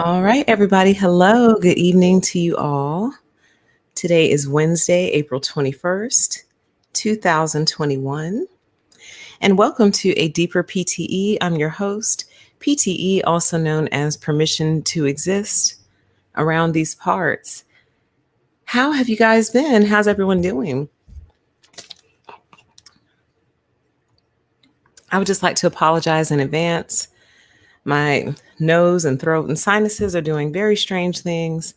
All right, everybody. Hello. Good evening to you all. Today is Wednesday, April 21st, 2021. And welcome to A Deeper PTE. I'm your host, PTE, also known as Permission to Exist around these parts. How have you guys been? How's everyone doing? I would just like to apologize in advance. My nose and throat and sinuses are doing very strange things.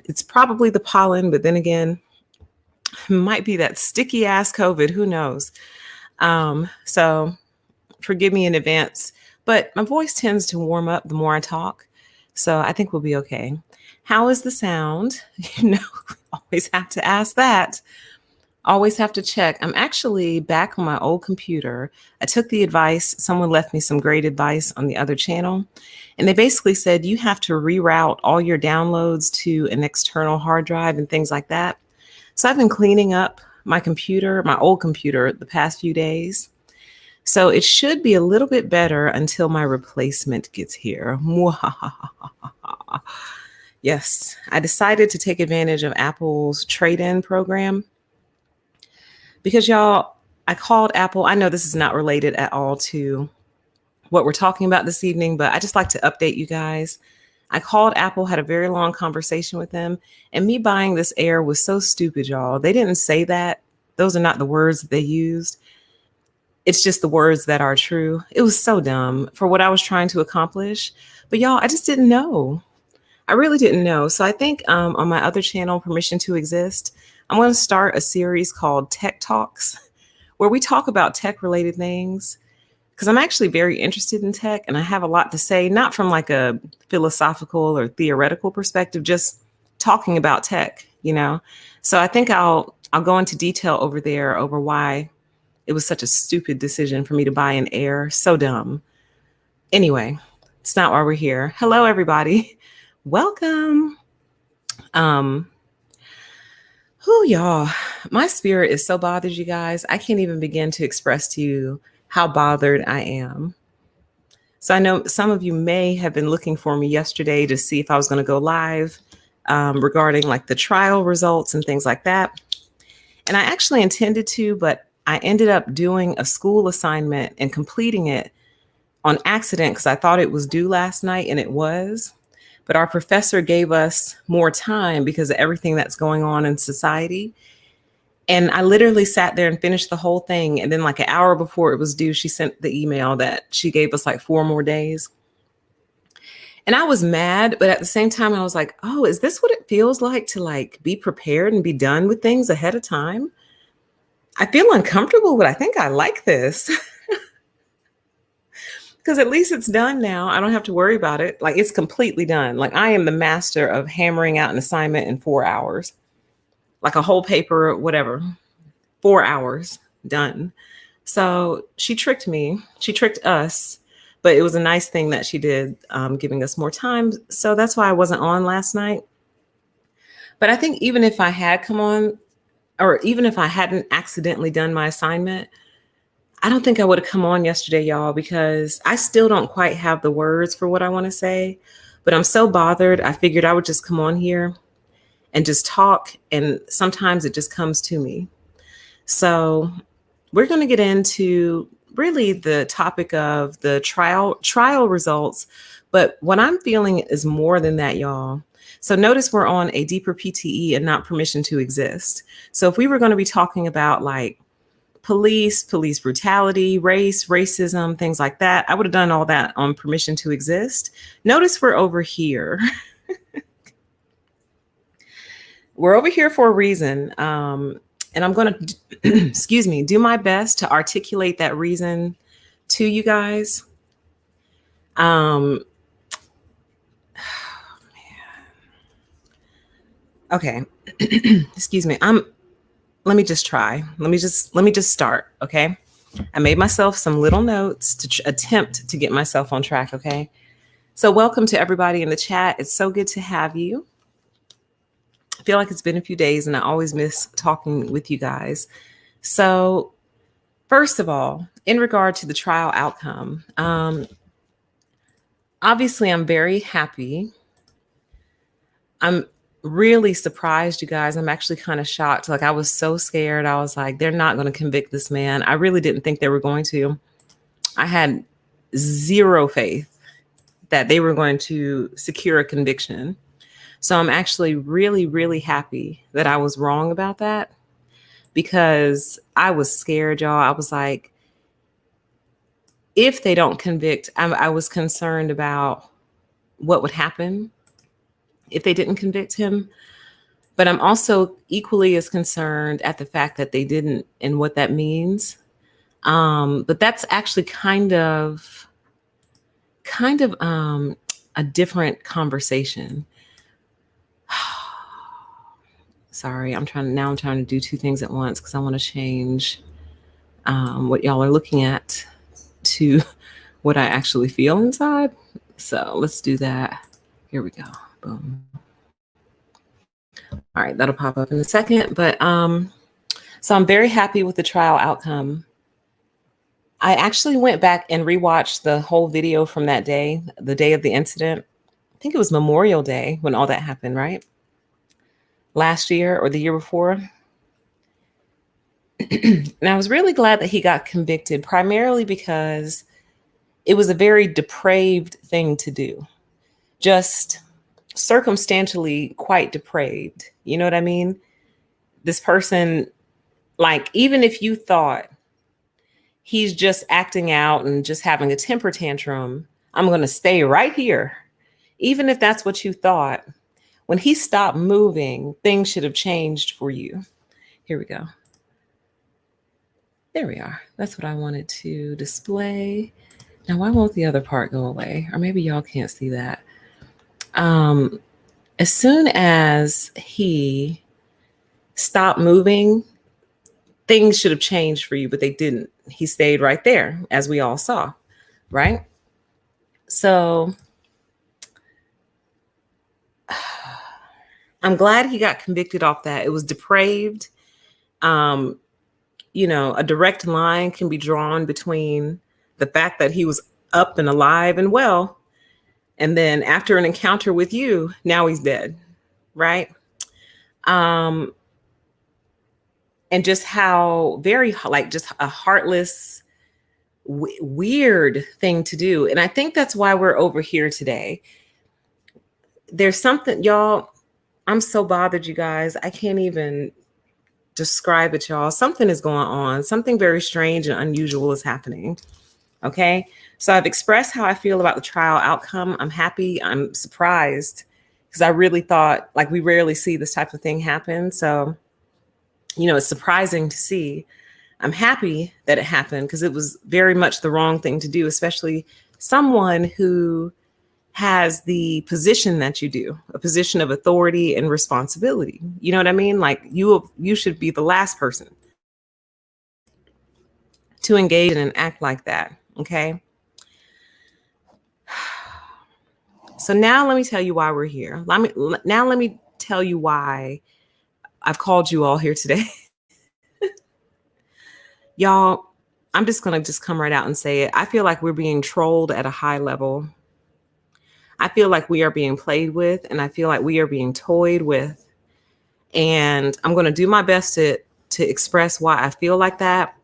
It's probably the pollen, but then again, might be that sticky ass COVID. Who knows? So forgive me in advance, but my voice tends to warm up the more I talk. So I think we'll be okay. How is the sound? Always have to ask that. Always have to check. I'm actually back on my old computer. I took the advice. Someone left me some great advice on the other channel. And they basically said you have to reroute all your downloads to an external hard drive and things like that. So I've been cleaning up my computer, my old computer, the past few days. So it should be a little bit better until my replacement gets here. Yes, I decided to take advantage of Apple's trade-in program because y'all, I called Apple. I know this is not related at all to what we're talking about this evening, but I just like to update you guys. I called Apple, had a very long conversation with them, and me buying this Air was so stupid, y'all. They didn't say that. Those are not the words that they used. It's just the words that are true. It was so dumb for what I was trying to accomplish. But y'all, I just didn't know. I really didn't know. So I think on my other channel, Permission to Exist, I'm going to start a series called Tech Talks, where we talk about tech related things because I'm actually very interested in tech and I have a lot to say, not from like a philosophical or theoretical perspective, just talking about tech. So I think I'll go into detail over there over why it was such a stupid decision for me to buy an Air. So dumb. Anyway, it's not why we're here. Hello, everybody. Welcome. Y'all, my spirit is so bothered, you guys. I can't even begin to express to you how bothered I am. So I know some of you may have been looking for me yesterday to see if I was going to go live regarding like the trial results and things like that. And I actually intended to, but I ended up doing a school assignment and completing it on accident because I thought it was due last night, and it was. But our professor gave us more time because of everything that's going on in society. And I literally sat there and finished the whole thing. And then like an hour before it was due, she sent the email that she gave us like 4 more days. And I was mad, but at the same time, I was like, oh, is this what it feels like to like be prepared and be done with things ahead of time? I feel uncomfortable, but I think I like this. Because at least it's done now. I don't have to worry about it. Like it's completely done. Like I am the master of hammering out an assignment in 4 hours, like a whole paper, whatever, 4 hours done. So she tricked me. She tricked us, but it was a nice thing that she did, giving us more time. So that's why I wasn't on last night. But I think even if I had come on, or even if I hadn't accidentally done my assignment, I don't think I would have come on yesterday, y'all, because I still don't quite have the words for what I want to say, but I'm so bothered. I figured I would just come on here and just talk. And sometimes it just comes to me. So we're going to get into really the topic of the trial results. But what I'm feeling is more than that, y'all. So notice we're on A Deeper PTE and not Permission to Exist. So if we were going to be talking about like police brutality, racism, things like that, I would have done all that on Permission to Exist. Notice we're over here. We're over here for a reason. And I'm going to, excuse me, do my best to articulate that reason to you guys. Okay. Excuse me. Let me just try. Let me just start. Okay. I made myself some little notes to attempt to get myself on track. Okay. So welcome to everybody in the chat. It's so good to have you. I feel like it's been a few days and I always miss talking with you guys. So first of all, in regard to the trial outcome, Obviously, I'm very happy. I'm really surprised, you guys. I'm actually kind of shocked. Like, I was so scared. I was like, they're not going to convict this man. I really didn't think they were going to. I had zero faith that they were going to secure a conviction. So I'm actually really, really happy that I was wrong about that, because I was scared, y'all. I was like, if they don't convict, I was concerned about what would happen if they didn't convict him. But I'm also equally as concerned at the fact that they didn't and what that means. But that's actually kind of a different conversation. Sorry, I'm trying to do two things at once because I want to change what y'all are looking at to what I actually feel inside. So let's do that. Here we go. Boom. All right, that'll pop up in a second. But so I'm very happy with the trial outcome. I actually went back and rewatched the whole video from that day, the day of the incident. I think it was Memorial Day when all that happened, right? Last year or the year before. And I was really glad that he got convicted, primarily because it was a very depraved thing to do. Just circumstantially quite depraved. You know what I mean? This person, like, even if you thought he's just acting out and just having a temper tantrum, I'm going to stay right here. Even if that's what you thought, when he stopped moving, things should have changed for you. Here we go. There we are. That's what I wanted to display. Now, why won't the other part go away? Or maybe y'all can't see that. As soon as he stopped moving, things should have changed for you, but they didn't. He stayed right there, as we all saw, right? So I'm glad he got convicted off that. It was depraved. You know, a direct line can be drawn between the fact that he was up and alive and well, and then after an encounter with you, now he's dead, right? And just how very, like, just a heartless, weird thing to do. And I think that's why we're over here today. There's something, y'all, I'm so bothered, you guys. I can't even describe it, y'all. Something is going on. Something very strange and unusual is happening. Okay. So I've expressed how I feel about the trial outcome. I'm happy. I'm surprised because I really thought, like, we rarely see this type of thing happen. So, you know, it's surprising to see. I'm happy that it happened because it was very much the wrong thing to do, especially someone who has the position that you do, a position of authority and responsibility. You know what I mean? Like, you should be the last person to engage in an act like that. Okay. So now let me tell you why we're here. Let me tell you why I've called you all here today. Y'all, I'm just going to just come right out and say it. I feel like we're being trolled at a high level. I feel like we are being played with, and I feel like we are being toyed with. And I'm going to do my best to express why I feel like that.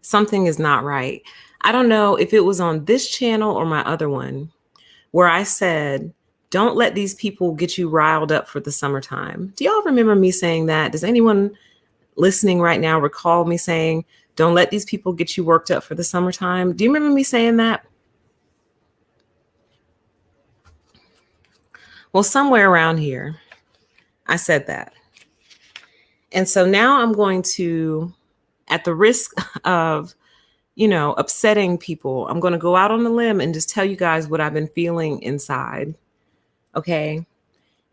Something is not right. I don't know if it was on this channel or my other one where I said, don't let these people get you riled up for the summertime. Do y'all remember me saying that? Does anyone listening right now recall me saying, don't let these people get you worked up for the summertime? Do you remember me saying that? Well, somewhere around here, I said that. And so now I'm going to, at the risk of, you know, upsetting people, I'm going to go out on a limb and just tell you guys what I've been feeling inside. Okay.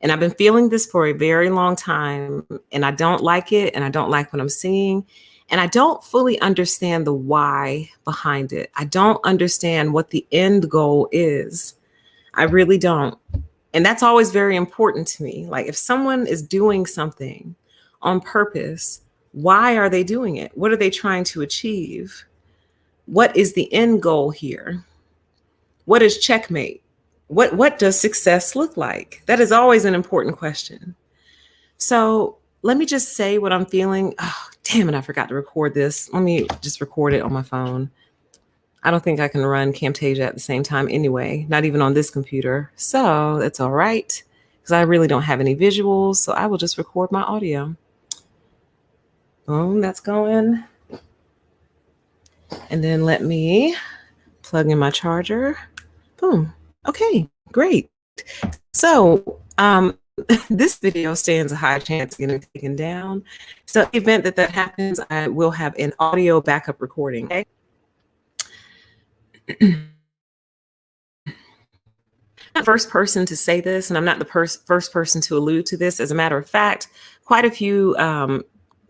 And I've been feeling this for a very long time, and I don't like it. And I don't like what I'm seeing. And I don't fully understand the why behind it. I don't understand what the end goal is. I really don't. And that's always very important to me. Like, if someone is doing something on purpose, why are they doing it? What are they trying to achieve? What is the end goal here? What is checkmate? What does success look like? That is always an important question. So let me just say what I'm feeling. Oh, damn it, I forgot to record this. Let me just record it on my phone. I don't think I can run Camtasia at the same time anyway, not even on this computer. So that's all right, because I really don't have any visuals. So I will just record my audio. Boom, that's going. And then let me plug in my charger. Boom. Okay, great. So this video stands a high chance of getting taken down. So in the event that happens, I will have an audio backup recording. Okay? I'm not the first person to say this, and I'm not the first person to allude to this. As a matter of fact, quite a few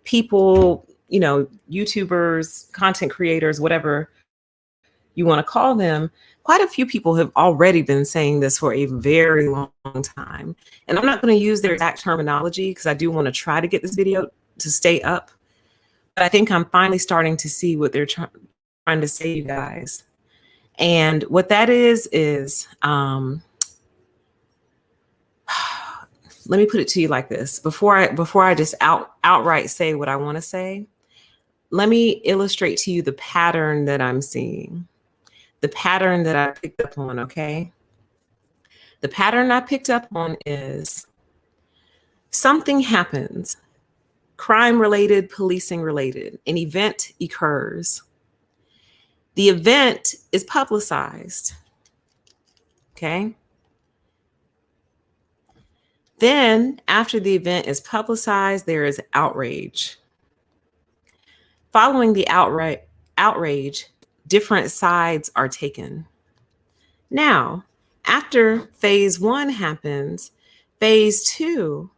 people, YouTubers, content creators, whatever you want to call them, quite a few people have already been saying this for a very long time. And I'm not going to use their exact terminology because I do want to try to get this video to stay up. But I think I'm finally starting to see what they're trying to say, you guys. And what that is let me put it to you like this. Before I just outright say what I want to say, let me illustrate to you the pattern that I'm seeing. The pattern that I picked up on, okay? The pattern I picked up on is something happens, crime related, policing related, an event occurs. The event is publicized, okay? Then after the event is publicized, there is outrage. Following the outrage, different sides are taken. Now, after phase 1 happens, phase 2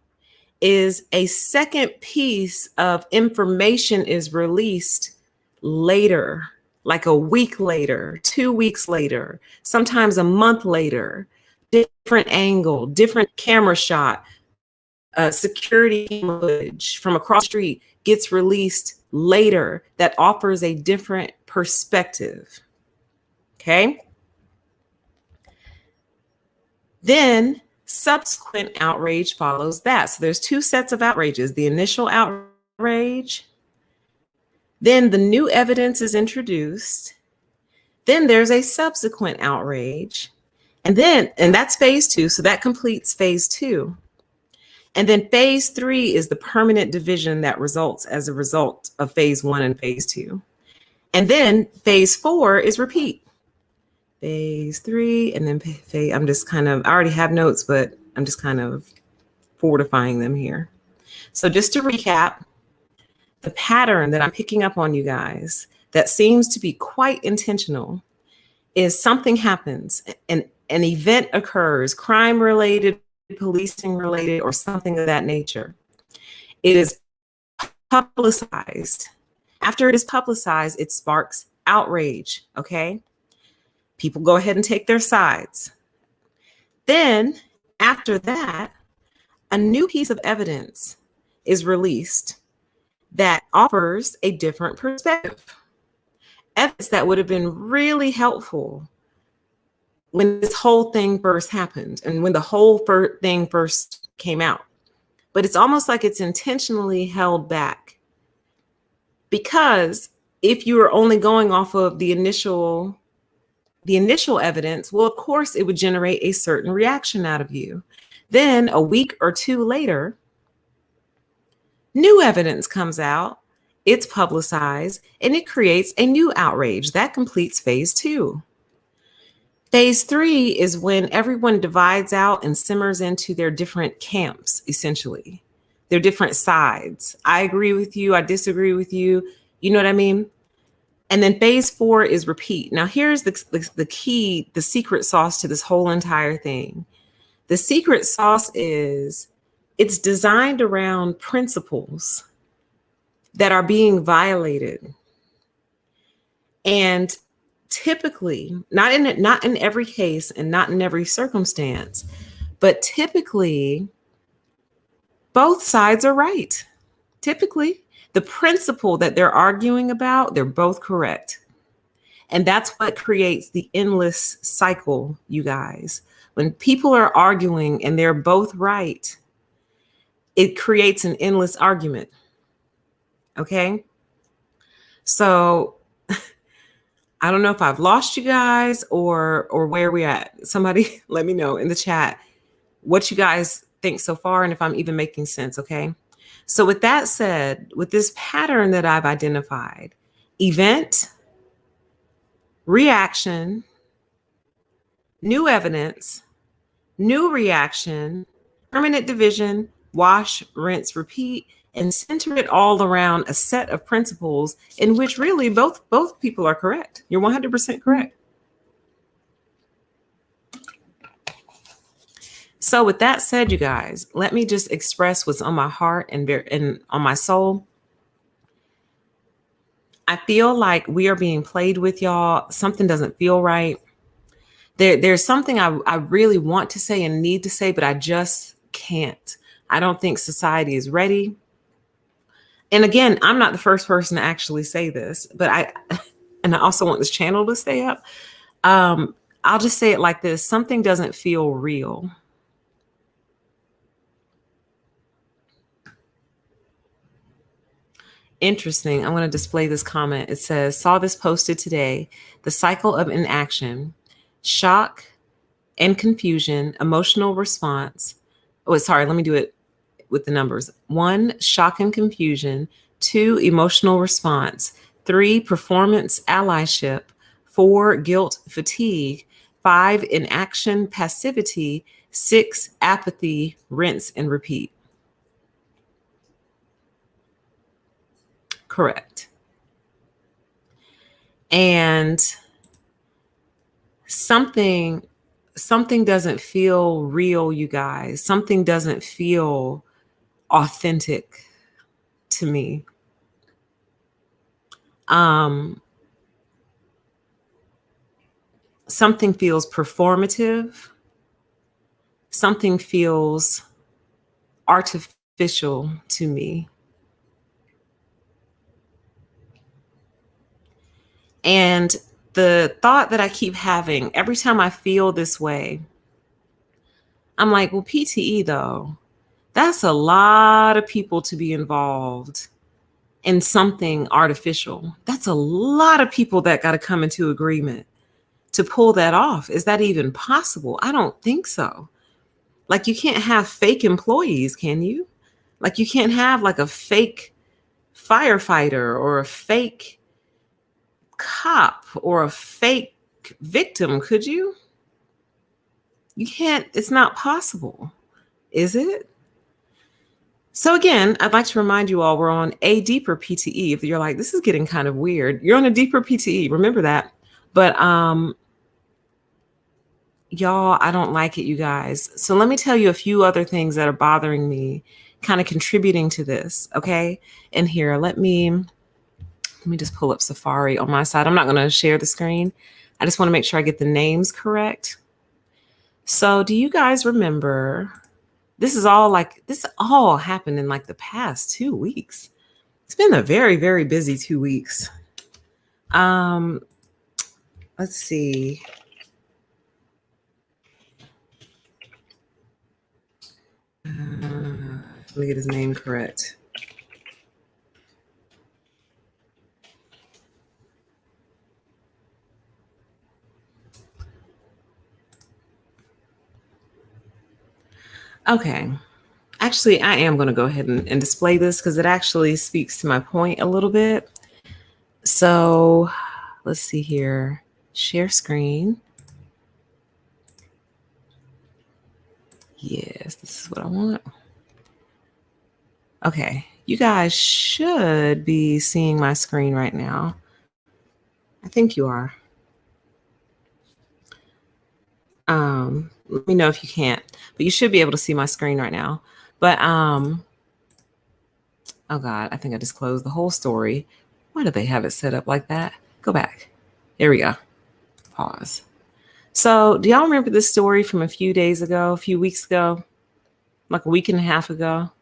is a second piece of information is released later, like a week later, 2 weeks later, sometimes a month later, different angle, different camera shot, security footage from across the street gets released later that offers a different perspective. Okay. Then subsequent outrage follows that. So there's 2 sets of outrages, the initial outrage, then the new evidence is introduced, then there's a subsequent outrage, and that's phase 2. So that completes phase 2. And then phase 3 is the permanent division that results as a result of phase 1 and phase 2. And then phase 4 is repeat. Phase 3, and then I'm just I already have notes, but I'm just kind of fortifying them here. So just to recap, the pattern that I'm picking up on, you guys, that seems to be quite intentional is something happens, an event occurs, crime related, policing related, or something of that nature. It is publicized. After it is publicized, it sparks outrage, okay? People go ahead and take their sides. Then, after that, a new piece of evidence is released that offers a different perspective. Evidence that would have been really helpful when this whole thing first happened and when the whole thing first came out. But it's almost like it's intentionally held back, because if you were only going off of the initial evidence, well, of course, it would generate a certain reaction out of you. Then a week or 2 later, new evidence comes out, it's publicized, and it creates a new outrage. That completes phase 2. Phase 3 is when everyone divides out and simmers into their different camps, essentially. Their different sides. I agree with you, I disagree with you. You know what I mean? And then phase 4 is repeat. Now, here's the key, the secret sauce to this whole entire thing. The secret sauce is it's designed around principles that are being violated. And typically, not in every case and not in every circumstance, but typically, both sides are right. Typically, the principle that they're arguing about, they're both correct. And that's what creates the endless cycle, you guys. When people are arguing and they're both right, it creates an endless argument. Okay. So I don't know if I've lost you guys or where we at. Somebody let me know in the chat what you guys think so far and if I'm even making sense. Okay. So with that said, with this pattern that I've identified, event, reaction, new evidence, new reaction, permanent division, wash, rinse, repeat, and center it all around a set of principles in which really both people are correct. You're 100% correct. So with that said, you guys, let me just express what's on my heart and on my soul. I feel like we are being played with, y'all. Something doesn't feel right. There's something I really want to say and need to say, but I just can't. I don't think society is ready. And again, I'm not the first person to actually say this, but I also want this channel to stay up. I'll just say it like this. Something doesn't feel real. Interesting. I want to display this comment. It says, saw this posted today. The cycle of inaction, shock and confusion, emotional response. Oh, sorry. Let me do it with the numbers. 1, shock and confusion. 2, emotional response. 3, performance allyship. 4, guilt fatigue. 5, inaction passivity. 6, apathy, rinse and repeat. Correct. And something doesn't feel real, you guys. Something doesn't feel authentic to me. Something feels performative. Something feels artificial to me. And the thought that I keep having every time I feel this way, I'm like, well, PTE though, that's a lot of people to be involved in something artificial. That's a lot of people that got to come into agreement to pull that off. Is that even possible? I don't think so. Like, you can't have fake employees, can you? Like, you can't have like a fake firefighter or a fake cop or a fake victim, could you? You can't. It's not possible, is it? So again, I'd like to remind you all we're on a deeper PTE. If you're like, this is getting kind of weird, you're on a deeper PTE. Remember that. But y'all, I don't like it, you guys. So let me tell you a few other things that are bothering me, kind of contributing to this. Okay. And here, let me just pull up Safari on my side. I'm not going to share the screen. I just want to make sure I get the names correct. So do you guys remember, this all happened in like the past 2 weeks. It's been a very, very busy 2 weeks. Let's see. Let me get his name correct. Okay. Actually, I am going to go ahead and display this because it actually speaks to my point a little bit. So let's see here. Share screen. Yes, this is what I want. Okay. You guys should be seeing my screen right now. I think you are. Let me know if you can't, but you should be able to see my screen right now. But oh God, I think I just closed the whole story. Why do they have it set up like that? Go back. There we go. Pause. So do y'all remember this story from a few weeks ago, like a week and a half ago?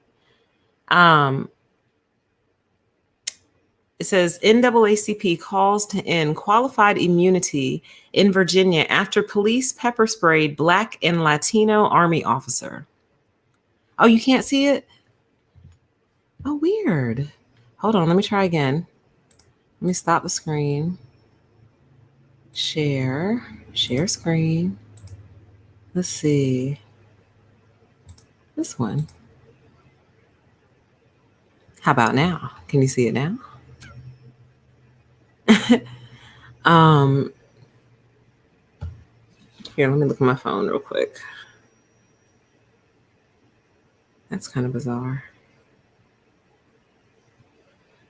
It says NAACP calls to end qualified immunity in Virginia after police pepper sprayed Black and Latino Army officer. Oh, you can't see it? Oh, weird. Hold on, let me try again. Let me stop the screen. Share screen. Let's see. This one. How about now? Can you see it now? Here, let me look at my phone real quick. That's kind of bizarre.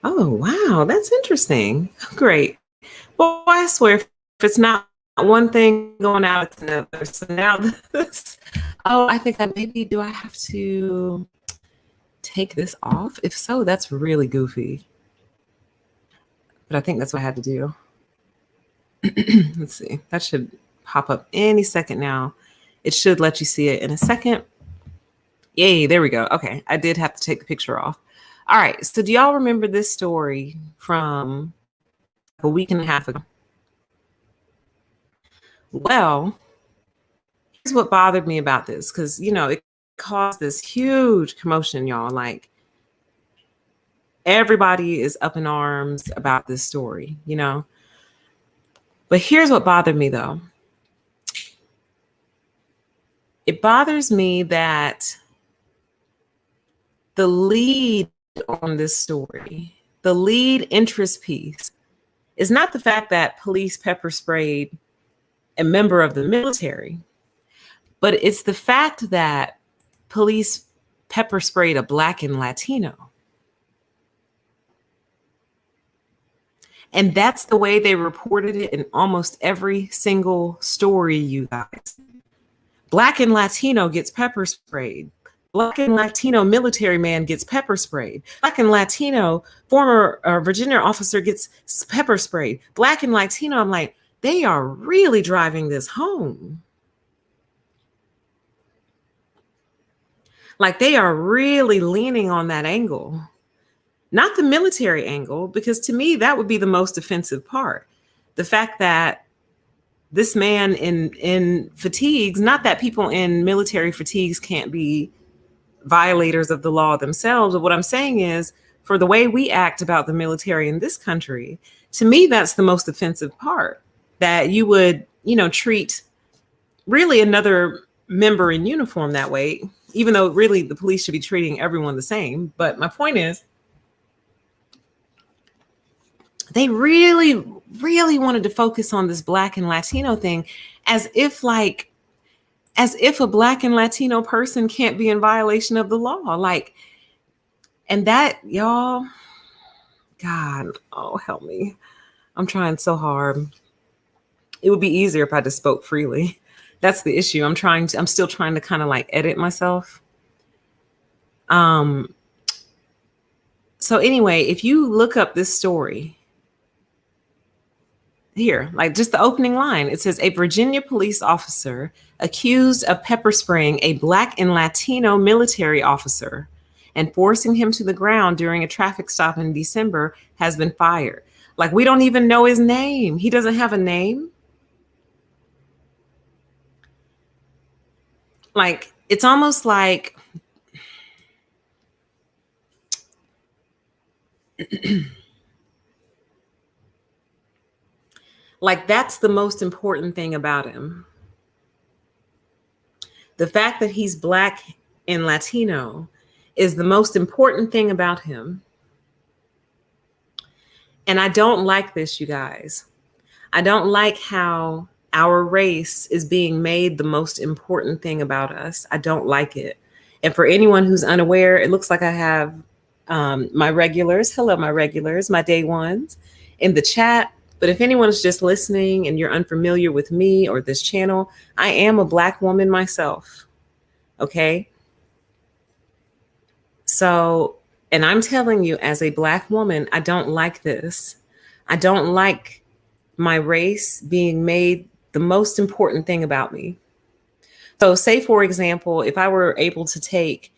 Oh, wow, that's interesting. Great. Boy, I swear, if it's not one thing going out, it's another. So now this, oh, I think that maybe, do I have to take this off? If so, that's really goofy. But I think that's what I had to do. Let's see. That should pop up any second now. It should let you see it in a second. Yay, there we go. Okay, I did have to take the picture off. All right, so do y'all remember this story from a week and a half ago? Well, here's what bothered me about this, because, it caused this huge commotion, y'all. Like, everybody is up in arms about this story, But here's what bothered me, though. It bothers me that the lead on this story, the lead interest piece, is not the fact that police pepper sprayed a member of the military, but it's the fact that police pepper sprayed a Black and Latino. And that's the way they reported it in almost every single story, you guys. Black and Latino gets pepper sprayed. Black and Latino military man gets pepper sprayed. Black and Latino former Virginia officer gets pepper sprayed. Black and Latino, I'm like, they are really driving this home. Like, they are really leaning on that angle. Not the military angle, because to me, that would be the most offensive part. The fact that this man in fatigues, not that people in military fatigues can't be violators of the law themselves, but what I'm saying is, for the way we act about the military in this country, to me, that's the most offensive part, that you would, treat really another member in uniform that way, even though really the police should be treating everyone the same. But my point is, they really, really wanted to focus on this Black and Latino thing as if a Black and Latino person can't be in violation of the law. Like, and that, y'all, God, oh, help me. I'm trying so hard. It would be easier if I just spoke freely. That's the issue. I'm still trying to kind of like edit myself. So anyway, if you look up this story, here, like just the opening line, it says a Virginia police officer accused of pepper spraying a Black and Latino military officer and forcing him to the ground during a traffic stop in December has been fired. Like, we don't even know his name. He doesn't have a name. Like, it's almost like like that's the most important thing about him. The fact that he's Black and Latino is the most important thing about him. And I don't like this, you guys. I don't like how our race is being made the most important thing about us. I don't like it. And for anyone who's unaware, it looks like I have my regulars. Hello, my regulars, my day ones in the chat. But if anyone is just listening and you're unfamiliar with me or this channel, I am a Black woman myself. Okay. So, and I'm telling you, as a Black woman, I don't like this. I don't like my race being made the most important thing about me. So say, for example, if I were able to take,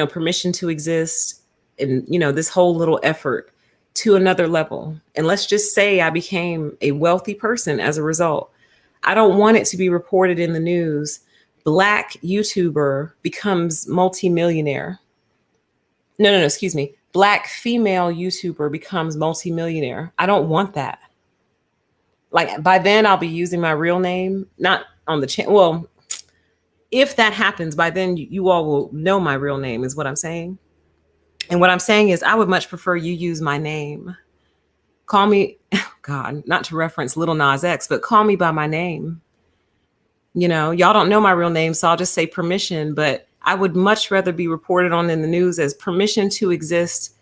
permission to exist and, this whole little effort to another level. And let's just say I became a wealthy person as a result. I don't want it to be reported in the news. Black YouTuber becomes multimillionaire. No, excuse me. Black female YouTuber becomes multimillionaire. I don't want that. Like by then I'll be using my real name, not on the channel. Well, if that happens, by then you all will know my real name is what I'm saying. And what I'm saying is I would much prefer you use my name. Call me, God, not to reference Little Nas X, but call me by my name. You know, y'all don't know my real name, so I'll just say permission, but I would much rather be reported on in the news as permission to exist.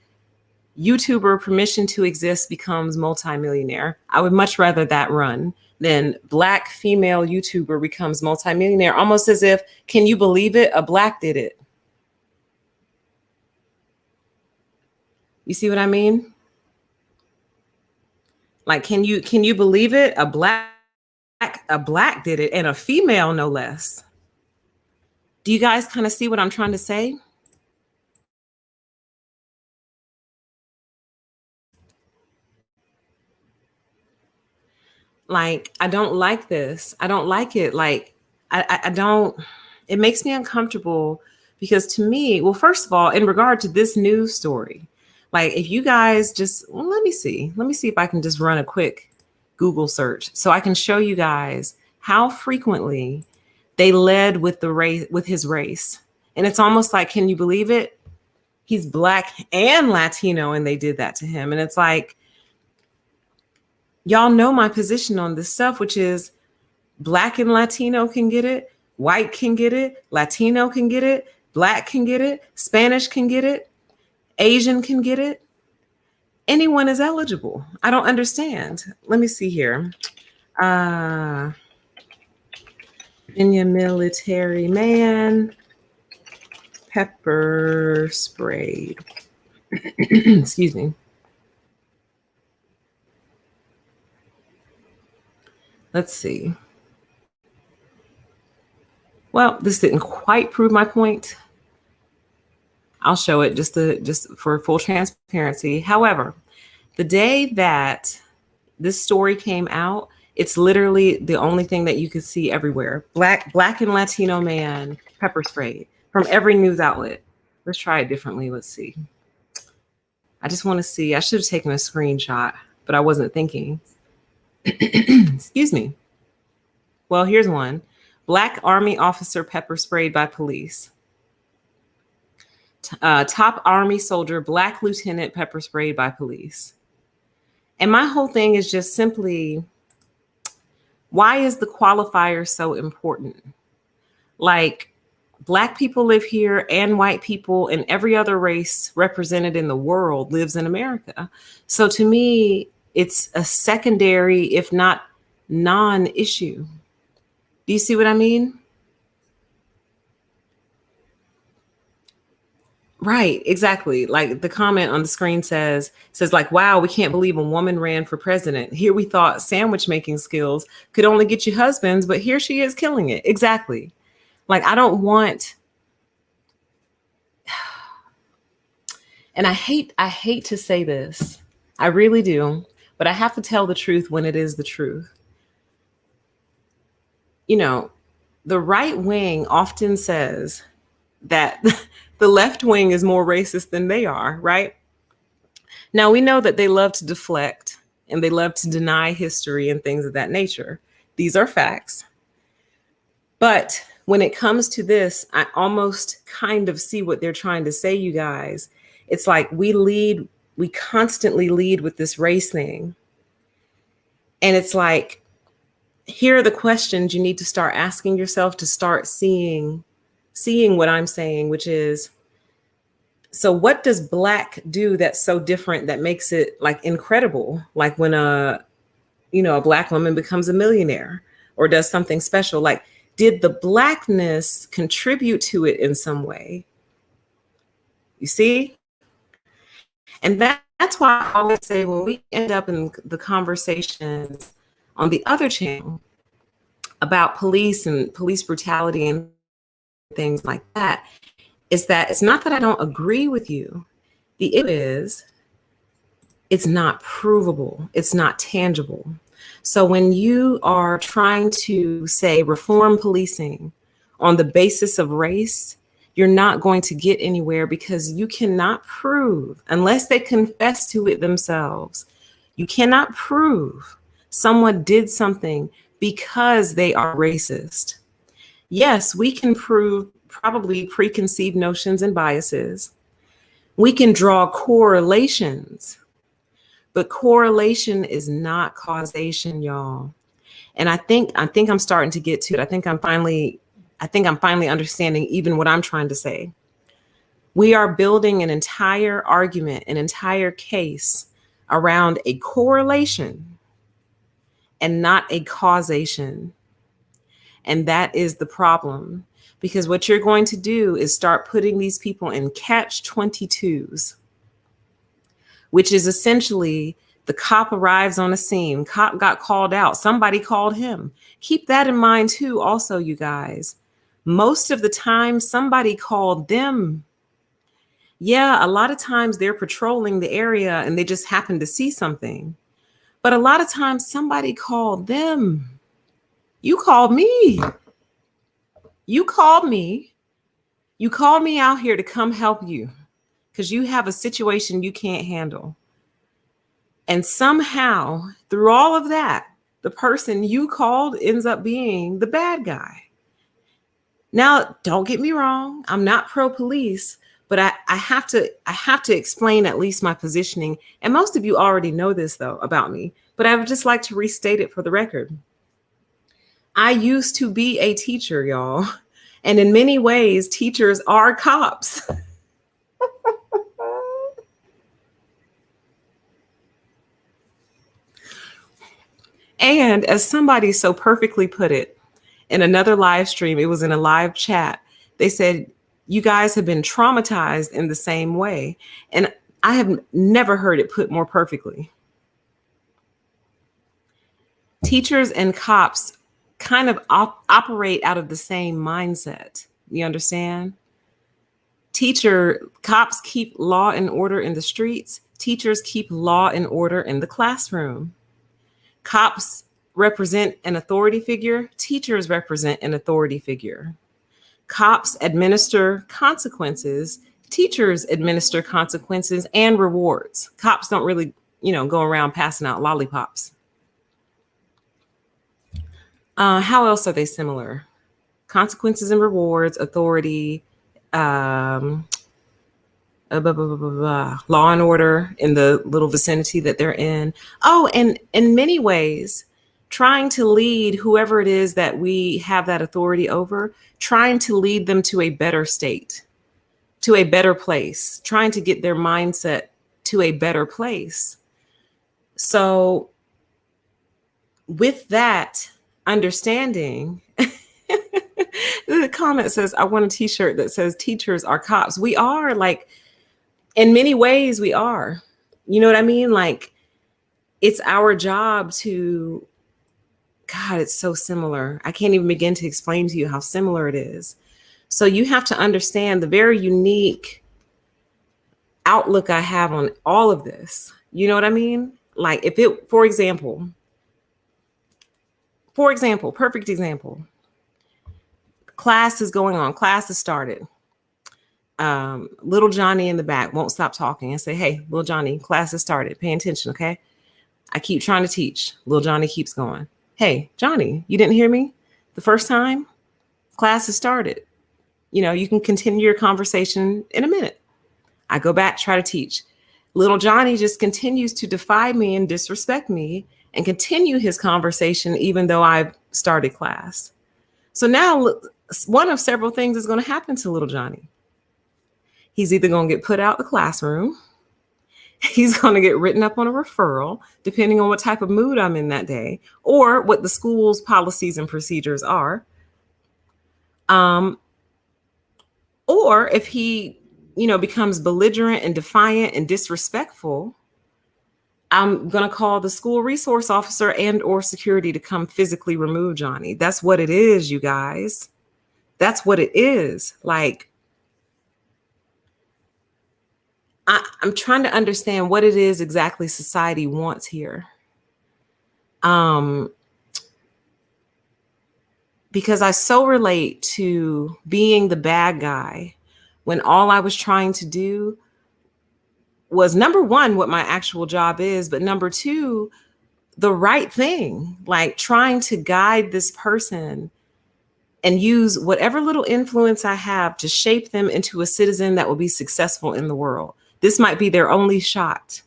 YouTuber permission to exist becomes multimillionaire. I would much rather that run than Black female YouTuber becomes multimillionaire, almost as if, can you believe it? A Black did it. You see what I mean? Like, can you believe it? A black did it, and a female no less. Do you guys kind of see what I'm trying to say? Like, I don't like this. I don't like it. Like, I don't, it makes me uncomfortable because to me, well, first of all, in regard to this news story, like if you guys just, well, let me see if I can just run a quick Google search so I can show you guys how frequently they led with the race, with his race. And it's almost like, can you believe it? He's Black and Latino, and they did that to him. And it's like, y'all know my position on this stuff, which is Black and Latino can get it, white can get it, Latino can get it, Black can get it, Spanish can get it, Asian can get it. Anyone is eligible. I don't understand. Let me see here. Virginia military man, pepper sprayed. Excuse me. Let's see. Well, this didn't quite prove my point. I'll show it just for full transparency. However, the day that this story came out, it's literally the only thing that you could see everywhere. Black and Latino man pepper sprayed from every news outlet. Let's try it differently. Let's see. I just want to see. I should have taken a screenshot, but I wasn't thinking. Excuse me. Well, here's one. Black Army officer pepper sprayed by police. Top Army soldier, Black lieutenant pepper sprayed by police. And my whole thing is just simply, why is the qualifier so important? Like, Black people live here and white people and every other race represented in the world lives in America. So to me, it's a secondary, if not non-issue. Do you see what I mean? Right, exactly. Like the comment on the screen says like, wow, we can't believe a woman ran for president. Here we thought sandwich making skills could only get you husbands, but here she is killing it. Exactly. Like, I don't want, and I hate to say this. I really do, but I have to tell the truth when it is the truth. You know, the right wing often says that the left wing is more racist than they are, right? Now, we know that they love to deflect and they love to deny history and things of that nature. These are facts. But when it comes to this, I almost kind of see what they're trying to say, you guys. It's like we constantly lead with this race thing. And it's like, here are the questions you need to start asking yourself to start seeing what I'm saying, which is, so what does Black do that's so different that makes it like incredible? Like when a Black woman becomes a millionaire or does something special, like, did the Blackness contribute to it in some way? You see? And that's why I always say when we end up in the conversations on the other channel about police and police brutality and things like that, is that it's not that I don't agree with you. The issue it's not provable, it's not tangible. So when you are trying to say reform policing on the basis of race, you're not going to get anywhere because you cannot prove, unless they confess to it themselves, you cannot prove someone did something because they are racist. Yes, we can prove probably preconceived notions and biases. We can draw correlations, but correlation is not causation, y'all. And I think I'm starting to get to it. I think I'm finally understanding even what I'm trying to say. We are building an entire argument, an entire case around a correlation and not a causation. And that is the problem. Because what you're going to do is start putting these people in catch 22s, which is essentially the cop arrives on a scene, cop got called out, somebody called him. Keep that in mind too, also, you guys. Most of the time, somebody called them. Yeah, a lot of times they're patrolling the area and they just happen to see something. But a lot of times somebody called them. You called me. You called me. You called me out here to come help you because you have a situation you can't handle. And somehow, through all of that, the person you called ends up being the bad guy. Now, don't get me wrong. I'm not pro-police, but I have to explain at least my positioning. And most of you already know this, though, about me. But I would just like to restate it for the record. I used to be a teacher, y'all. And in many ways, teachers are cops. And as somebody so perfectly put it in another live stream, it was in a live chat, they said, you guys have been traumatized in the same way. And I have never heard it put more perfectly. Teachers and cops kind of operate out of the same mindset. You understand? Cops keep law and order in the streets. Teachers keep law and order in the classroom. Cops represent an authority figure. Teachers represent an authority figure. Cops administer consequences. Teachers administer consequences and rewards. Cops don't really, go around passing out lollipops. How else are they similar? Consequences and rewards, authority, law and order in the little vicinity that they're in. Oh, and in many ways, trying to lead whoever it is that we have that authority over, trying to lead them to a better state, to a better place, trying to get their mindset to a better place. So with that understanding, the comment says, I want a t-shirt that says teachers are cops. We are, like, in many ways we are. You know what I mean? Like, it's our job to, God, it's so similar. I can't even begin to explain to you how similar it is. So you have to understand the very unique outlook I have on all of this. You know what I mean? Like, if it, for example, perfect example, class is going on, class has started. Little Johnny in the back won't stop talking and say, hey, little Johnny, class has started. Pay attention, okay? I keep trying to teach. Little Johnny keeps going. Hey, Johnny, you didn't hear me the first time? Class has started. You can continue your conversation in a minute. I go back, try to teach. Little Johnny just continues to defy me and disrespect me and continue his conversation even though I've started class. So now one of several things is going to happen to little Johnny. He's either going to get put out the classroom, he's going to get written up on a referral, depending on what type of mood I'm in that day, or what the school's policies and procedures are. Or if he, becomes belligerent and defiant and disrespectful, I'm going to call the school resource officer and or security to come physically remove Johnny. That's what it is, you guys. That's what it is. Like, I'm trying to understand what it is exactly society wants here. Um, because I so relate to being the bad guy when all I was trying to do was, number one, what my actual job is, but number two, the right thing, like trying to guide this person and use whatever little influence I have to shape them into a citizen that will be successful in the world. This might be their only shot.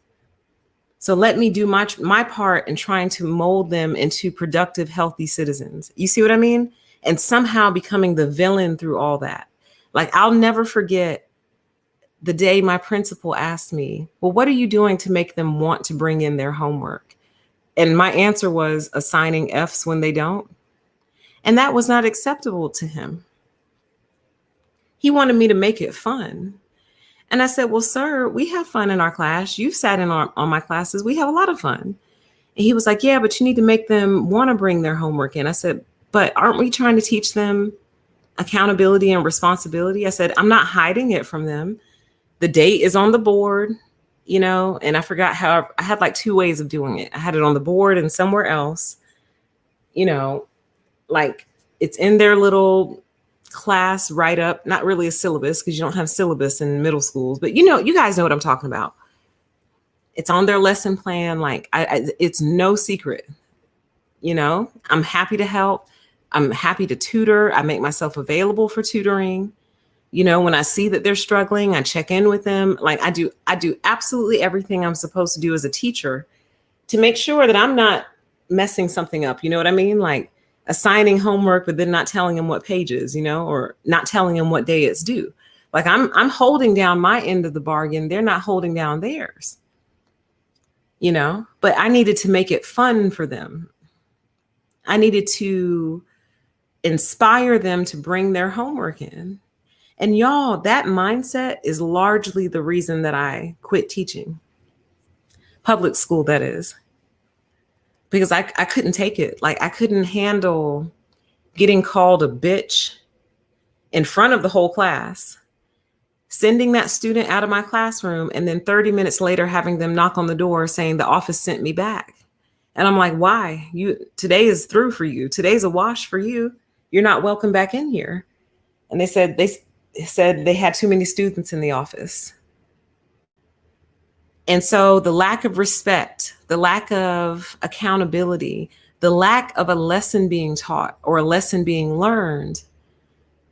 So let me do my part in trying to mold them into productive, healthy citizens. You see what I mean? And somehow becoming the villain through all that. Like, I'll never forget the day my principal asked me, well, what are you doing to make them want to bring in their homework? And my answer was assigning Fs when they don't. And that was not acceptable to him. He wanted me to make it fun. And I said, well, sir, we have fun in our class. You've sat in on my classes. We have a lot of fun. And he was like, yeah, but you need to make them want to bring their homework in. I said, but aren't we trying to teach them accountability and responsibility? I said, I'm not hiding it from them. The date is on the board, and I forgot how I had like two ways of doing it. I had it on the board and somewhere else, like it's in their little class write up, not really a syllabus because you don't have syllabus in middle schools, but you guys know what I'm talking about. It's on their lesson plan. Like it's no secret, I'm happy to help. I'm happy to tutor. I make myself available for tutoring. When I see that they're struggling, I check in with them. Like I do absolutely everything I'm supposed to do as a teacher to make sure that I'm not messing something up. You know what I mean? Like assigning homework, but then not telling them what pages, or not telling them what day it's due. Like I'm holding down my end of the bargain. They're not holding down theirs, but I needed to make it fun for them. I needed to inspire them to bring their homework in. And y'all, that mindset is largely the reason that I quit teaching. Public school, that is. Because I couldn't take it. Like I couldn't handle getting called a bitch in front of the whole class, sending that student out of my classroom, and then 30 minutes later having them knock on the door saying the office sent me back. And I'm like, why? Today is through for you. Today's a wash for you. You're not welcome back in here. And they said they had too many students in the office. And so the lack of respect, the lack of accountability, the lack of a lesson being taught or a lesson being learned,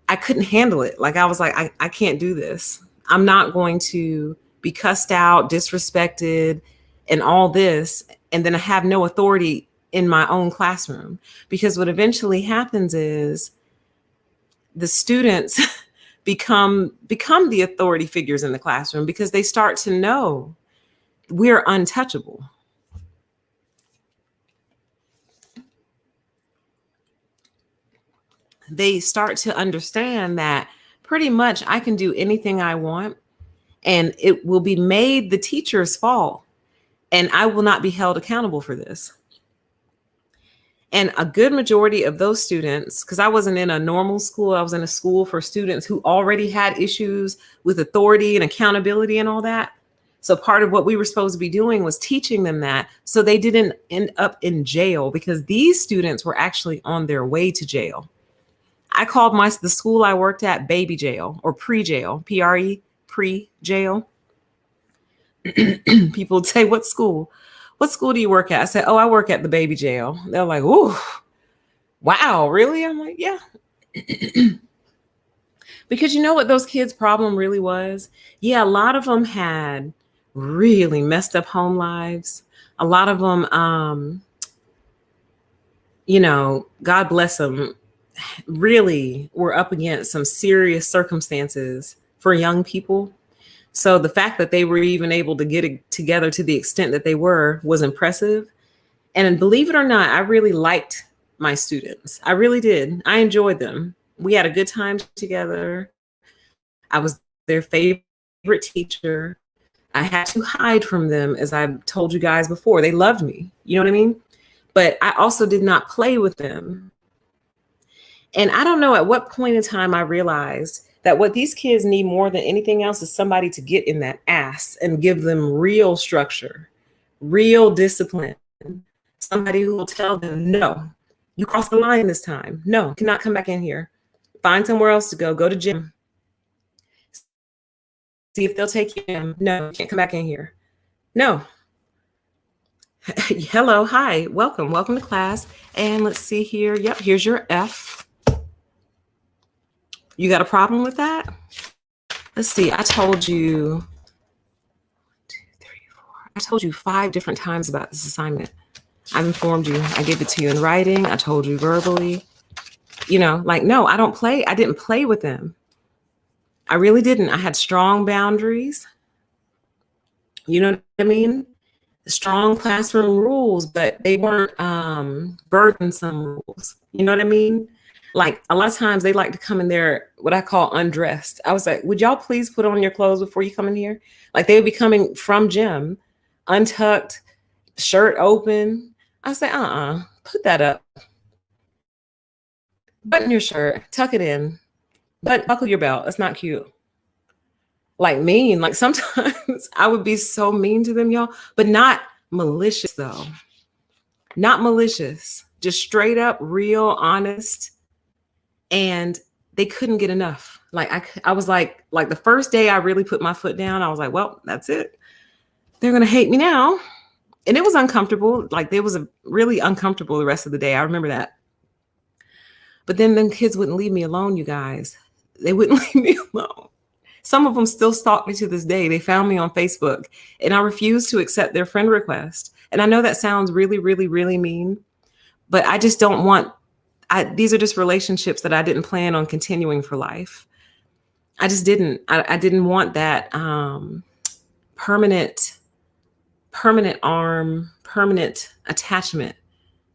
I couldn't handle it. Like I was like, I can't do this. I'm not going to be cussed out, disrespected, and all this, and then I have no authority in my own classroom. Because what eventually happens is the students become the authority figures in the classroom because they start to know we're untouchable. They start to understand that pretty much I can do anything I want and it will be made the teacher's fault and I will not be held accountable for this. And a good majority of those students, because I wasn't in a normal school, I was in a school for students who already had issues with authority and accountability and all that. So part of what we were supposed to be doing was teaching them that so they didn't end up in jail, because these students were actually on their way to jail. I called the school I worked at baby jail or pre-jail, P-R-E, pre-jail. People would say, what school? What school do you work at? I said, oh, I work at the baby jail. They're like, ooh, wow, really? I'm like, yeah. Because you know what those kids' problem really was? Yeah, a lot of them had really messed up home lives. A lot of them, God bless them, really were up against some serious circumstances for young people. So the fact that they were even able to get it together to the extent that they were was impressive. And believe it or not, I really liked my students. I really did. I enjoyed them. We had a good time together. I was their favorite teacher. I had to hide from them, as I've told you guys before. They loved me. You know what I mean? But I also did not play with them. And I don't know at what point in time I realized that what these kids need more than anything else is somebody to get in that ass and give them real structure, real discipline. Somebody who will tell them, no, you crossed the line this time. No, you cannot come back in here. Find somewhere else to go. Go to gym. See if they'll take you in. No, you can't come back in here. No. Hello, hi, welcome to class. And let's see here. Yep, here's your F. You got a problem with that? Let's see, I told you 5 different times about this assignment. I've informed you. I gave it to you in writing. I told you verbally. No, I didn't play with them. I really didn't. I had strong boundaries. You know what I mean? Strong classroom rules, but they weren't burdensome rules. You know what I mean? Like a lot of times they like to come in there, what I call undressed. I was like, would y'all please put on your clothes before you come in here? Like they would be coming from gym, untucked, shirt open. I say, put that up. Button your shirt, tuck it in, but buckle your belt. That's not cute. Like mean, like sometimes I would be so mean to them, y'all, but not malicious though. Not malicious, just straight up, real, honest. And they couldn't get enough. Like I was like the first day I really put my foot down, I was like, well, that's it. They're going to hate me now. And it was uncomfortable. Like it was really uncomfortable the rest of the day. I remember that. But then them kids wouldn't leave me alone, you guys. They wouldn't leave me alone. Some of them still stalk me to this day. They found me on Facebook and I refused to accept their friend request. And I know that sounds really, really, really mean, but I just don't want, these are just relationships that I didn't plan on continuing for life. I just didn't. I didn't want that permanent attachment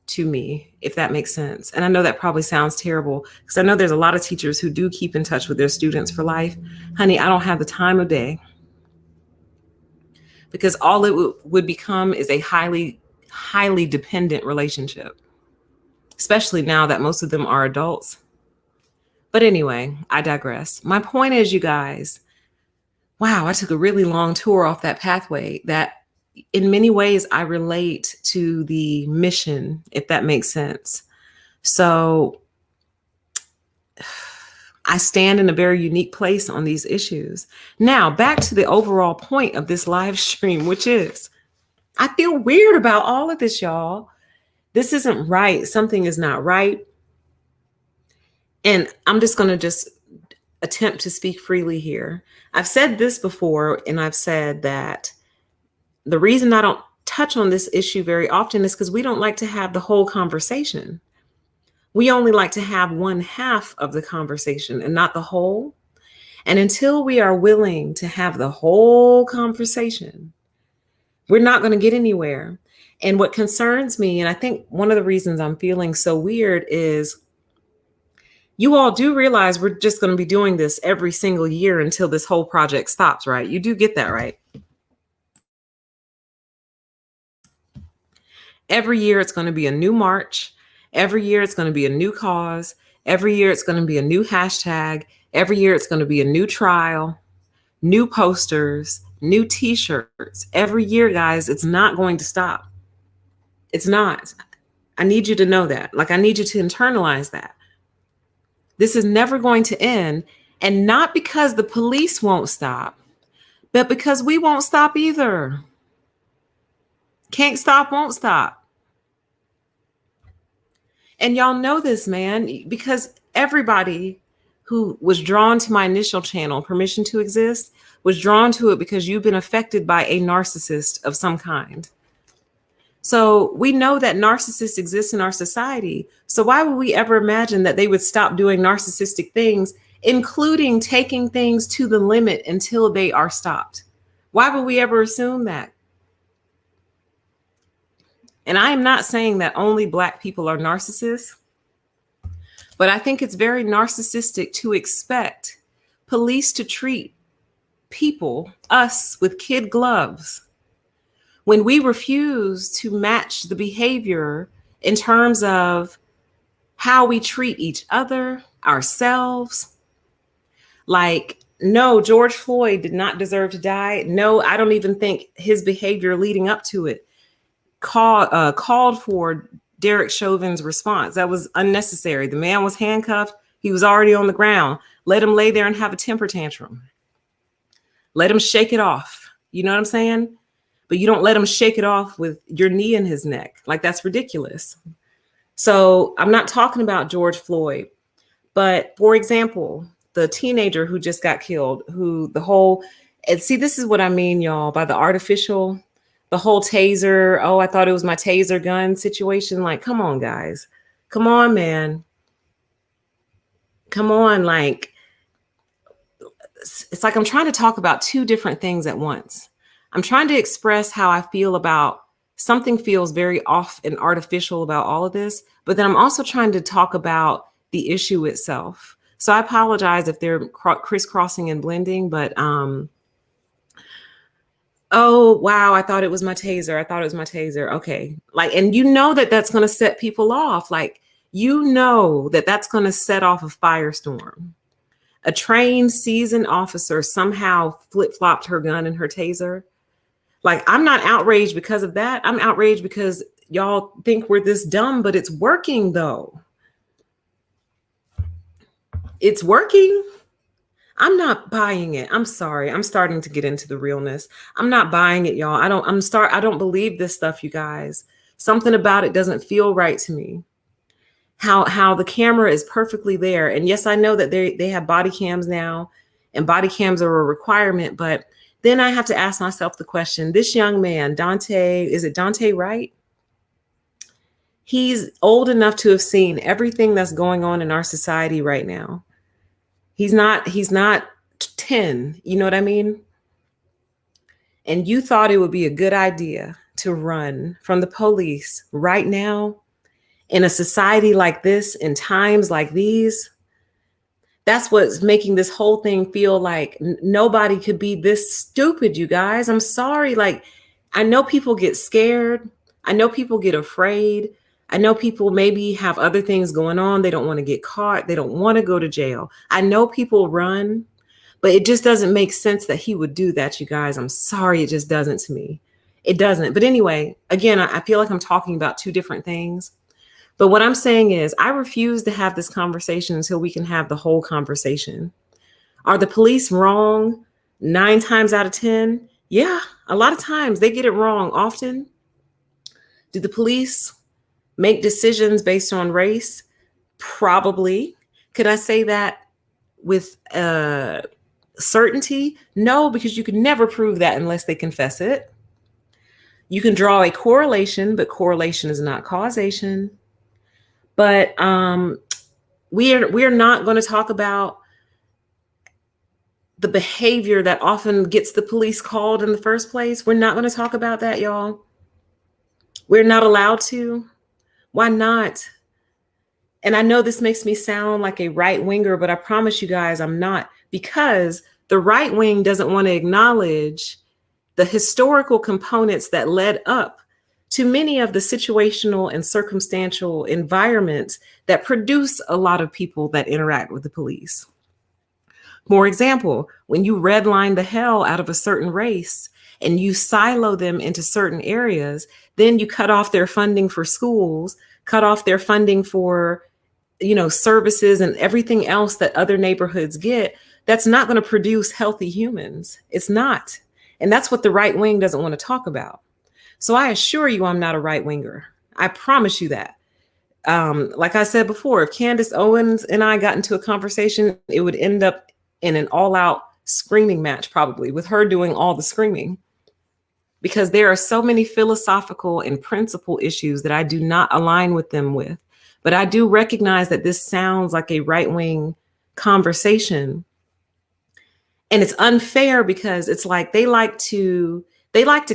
to me, if that makes sense. And I know that probably sounds terrible because I know there's a lot of teachers who do keep in touch with their students for life. Honey, I don't have the time of day because all it would become is a highly, highly dependent relationship, especially now that most of them are adults. But anyway, I digress. My point is, you guys, wow, I took a really long tour off that pathway that in many ways I relate to the mission, if that makes sense. So I stand in a very unique place on these issues. Now, back to the overall point of this live stream, which is, I feel weird about all of this, y'all. This isn't right. Something is not right. And I'm just going to attempt to speak freely here. I've said this before, and I've said that the reason I don't touch on this issue very often is because we don't like to have the whole conversation. We only like to have one half of the conversation and not the whole. And until we are willing to have the whole conversation, we're not going to get anywhere. And what concerns me, and I think one of the reasons I'm feeling so weird is you all do realize we're just going to be doing this every single year until this whole project stops, right? You do get that, right? Every year it's going to be a new march. Every year it's going to be a new cause. Every year it's going to be a new hashtag. Every year it's going to be a new trial, new posters, new t-shirts. Every year, guys, it's not going to stop. It's not. I need you to know that. Like, I need you to internalize that. This is never going to end. And not because the police won't stop, but because we won't stop either. Can't stop, won't stop. And y'all know this, man, because everybody who was drawn to my initial channel, Permission to Exist, was drawn to it because you've been affected by a narcissist of some kind. So we know that narcissists exist in our society. So why would we ever imagine that they would stop doing narcissistic things, including taking things to the limit until they are stopped? Why would we ever assume that? And I am not saying that only Black people are narcissists, but I think it's very narcissistic to expect police to treat people, us, with kid gloves when we refuse to match the behavior in terms of how we treat each other, ourselves. Like, no, George Floyd did not deserve to die. No, I don't even think his behavior leading up to it called for Derek Chauvin's response. That was unnecessary. The man was handcuffed. He was already on the ground. Let him lay there and have a temper tantrum. Let him shake it off. You know what I'm saying? But you don't let him shake it off with your knee in his neck. Like, that's ridiculous. So I'm not talking about George Floyd, but for example, the teenager who just got killed, and see, this is what I mean, y'all, by the artificial, the whole taser. Oh, I thought it was my taser gun situation. Like, come on, guys. Come on, man. Come on. Like, it's like I'm trying to talk about two different things at once. I'm trying to express how I feel about something feels very off and artificial about all of this, but then I'm also trying to talk about the issue itself. So I apologize if they're crisscrossing and blending, but oh, wow, I thought it was my taser. I thought it was my taser. Okay. Like, and you know that that's going to set people off. Like, you know that that's going to set off a firestorm. A trained, seasoned officer somehow flip-flopped her gun and her taser. Like, I'm not outraged because of that. I'm outraged because y'all think we're this dumb, but it's working though. It's working. I'm not buying it. I'm sorry. I'm starting to get into the realness. I'm not buying it, y'all. I don't believe this stuff, you guys. Something about it doesn't feel right to me. How the camera is perfectly there. And yes, I know that they have body cams now, and body cams are a requirement, but then I have to ask myself the question, this young man, is it Dante Wright? He's old enough to have seen everything that's going on in our society right now. He's not 10, you know what I mean? And you thought it would be a good idea to run from the police right now in a society like this, in times like these. That's what's making this whole thing feel like nobody could be this stupid, you guys. I'm sorry. Like, I know people get scared. I know people get afraid. I know people maybe have other things going on. They don't want to get caught. They don't want to go to jail. I know people run, but it just doesn't make sense that he would do that, you guys. I'm sorry. It just doesn't to me. It doesn't. But anyway, again, I feel like I'm talking about two different things. But what I'm saying is I refuse to have this conversation until we can have the whole conversation. Are the police wrong 9 times out of 10? Yeah, a lot of times they get it wrong often. Do the police make decisions based on race? Probably. Could I say that with certainty? No, because you can never prove that unless they confess it. You can draw a correlation, but correlation is not causation. But we're not going to talk about the behavior that often gets the police called in the first place. We're not going to talk about that, y'all. We're not allowed to. Why not? And I know this makes me sound like a right winger, but I promise you guys I'm not, because the right wing doesn't want to acknowledge the historical components that led up to many of the situational and circumstantial environments that produce a lot of people that interact with the police. For example, when you redline the hell out of a certain race and you silo them into certain areas, then you cut off their funding for schools, cut off their funding for, services and everything else that other neighborhoods get. That's not going to produce healthy humans. It's not. And that's what the right wing doesn't want to talk about. So I assure you, I'm not a right winger. I promise you that. Like I said before, if Candace Owens and I got into a conversation, it would end up in an all-out screaming match, probably, with her doing all the screaming. Because there are so many philosophical and principle issues that I do not align with them with. But I do recognize that this sounds like a right-wing conversation. And it's unfair because it's like they like to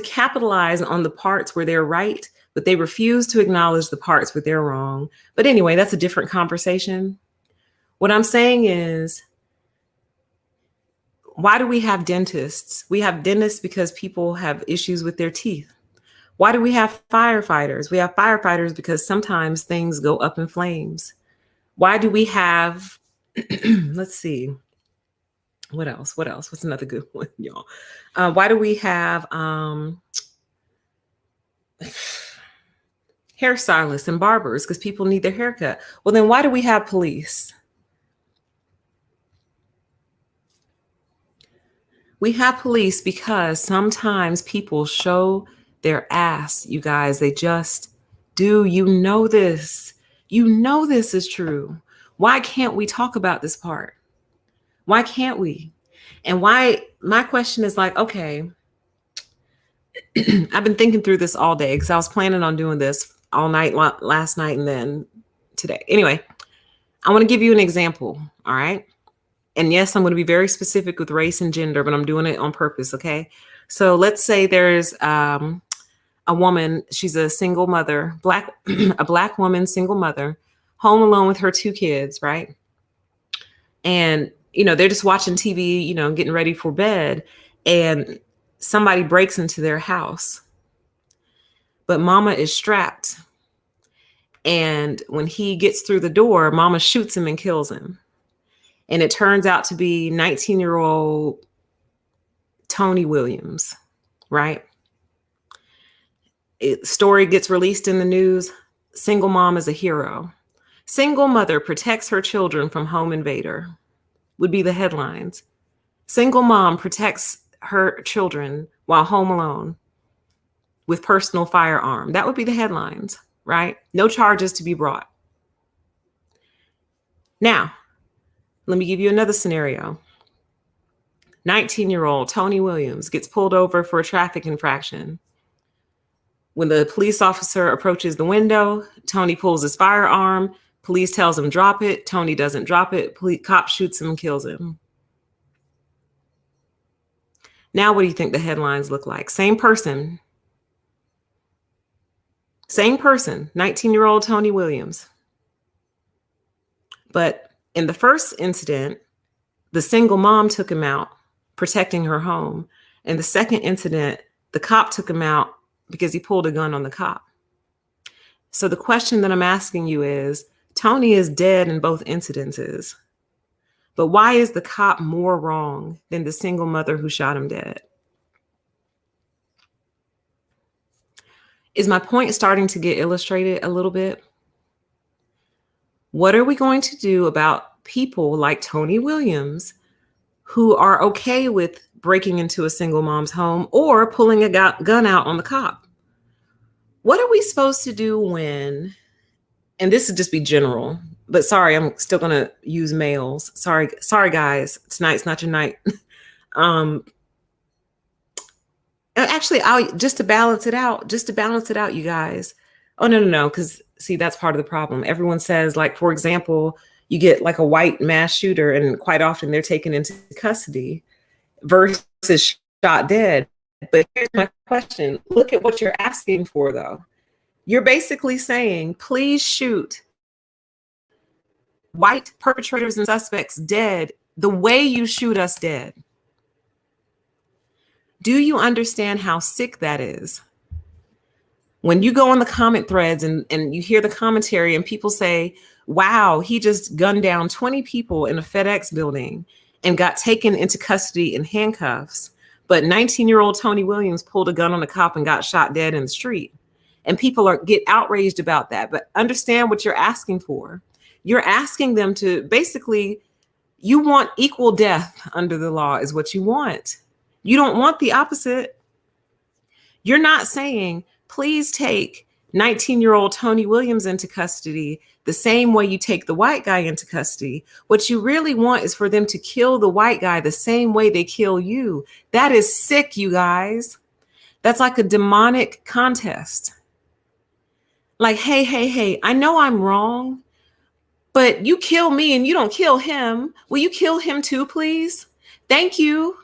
capitalize on the parts where they're right, but they refuse to acknowledge the parts where they're wrong. But anyway, that's a different conversation. What I'm saying is, why do we have dentists? We have dentists because people have issues with their teeth. Why do we have firefighters? We have firefighters because sometimes things go up in flames. Why do we have, let's see. What else? What else? What's another good one, y'all? Why do we have hairstylists and barbers? Because people need their haircut. Well, then why do we have police? We have police because sometimes people show their ass, you guys. They just do. You know this. You know this is true. Why can't we talk about this part? Why can't we? And why, my question is like, okay, I've been thinking through this all day because I was planning on doing this all night last night and then today. Anyway, I want to give you an example. All right. And yes, I'm going to be very specific with race and gender, but I'm doing it on purpose. Okay. So let's say there's a woman, she's a single mother, a black woman, single mother, home alone with her 2 kids, right? And, they're just watching TV, getting ready for bed, and somebody breaks into their house. But mama is strapped. And when he gets through the door, mama shoots him and kills him. And it turns out to be 19-year-old Tony Williams, right? Story gets released in the news. Single mom is a hero. Single mother protects her children from home invader would be the headlines. Single mom protects her children while home alone with personal firearm. That would be the headlines, right? No charges to be brought. Now, let me give you another scenario. 19-year-old Tony Williams gets pulled over for a traffic infraction. When the police officer approaches the window, Tony pulls his firearm. Police tells him drop it. Tony doesn't drop it. Cop shoots him and kills him. Now, what do you think the headlines look like? Same person, 19-year-old Tony Williams. But in the first incident, the single mom took him out, protecting her home. And the second incident, the cop took him out because he pulled a gun on the cop. So the question that I'm asking you is, Tony is dead in both incidences, but why is the cop more wrong than the single mother who shot him dead? Is my point starting to get illustrated a little bit? What are we going to do about people like Tony Williams who are okay with breaking into a single mom's home or pulling a gun out on the cop? What are we supposed to do when, and this would just be general, but sorry, I'm still going to use males. Sorry, guys, tonight's not your night. Actually, just to balance it out, you guys. Oh, no. Because see, that's part of the problem. Everyone says, like, for example, you get like a white mass shooter and quite often they're taken into custody versus shot dead. But here's my question. Look at what you're asking for, though. You're basically saying, please shoot white perpetrators and suspects dead the way you shoot us dead. Do you understand how sick that is? When you go on the comment threads and you hear the commentary and people say, wow, he just gunned down 20 people in a FedEx building and got taken into custody in handcuffs. But 19-year-old Tony Williams pulled a gun on a cop and got shot dead in the street. And people get outraged about that. But understand what you're asking for. You're asking them to basically, you want equal death under the law is what you want. You don't want the opposite. You're not saying, please take 19-year-old Tony Williams into custody the same way you take the white guy into custody. What you really want is for them to kill the white guy the same way they kill you. That is sick, you guys. That's like a demonic contest. Like, hey, I know I'm wrong, but you kill me and you don't kill him. Will you kill him too, please? Thank you.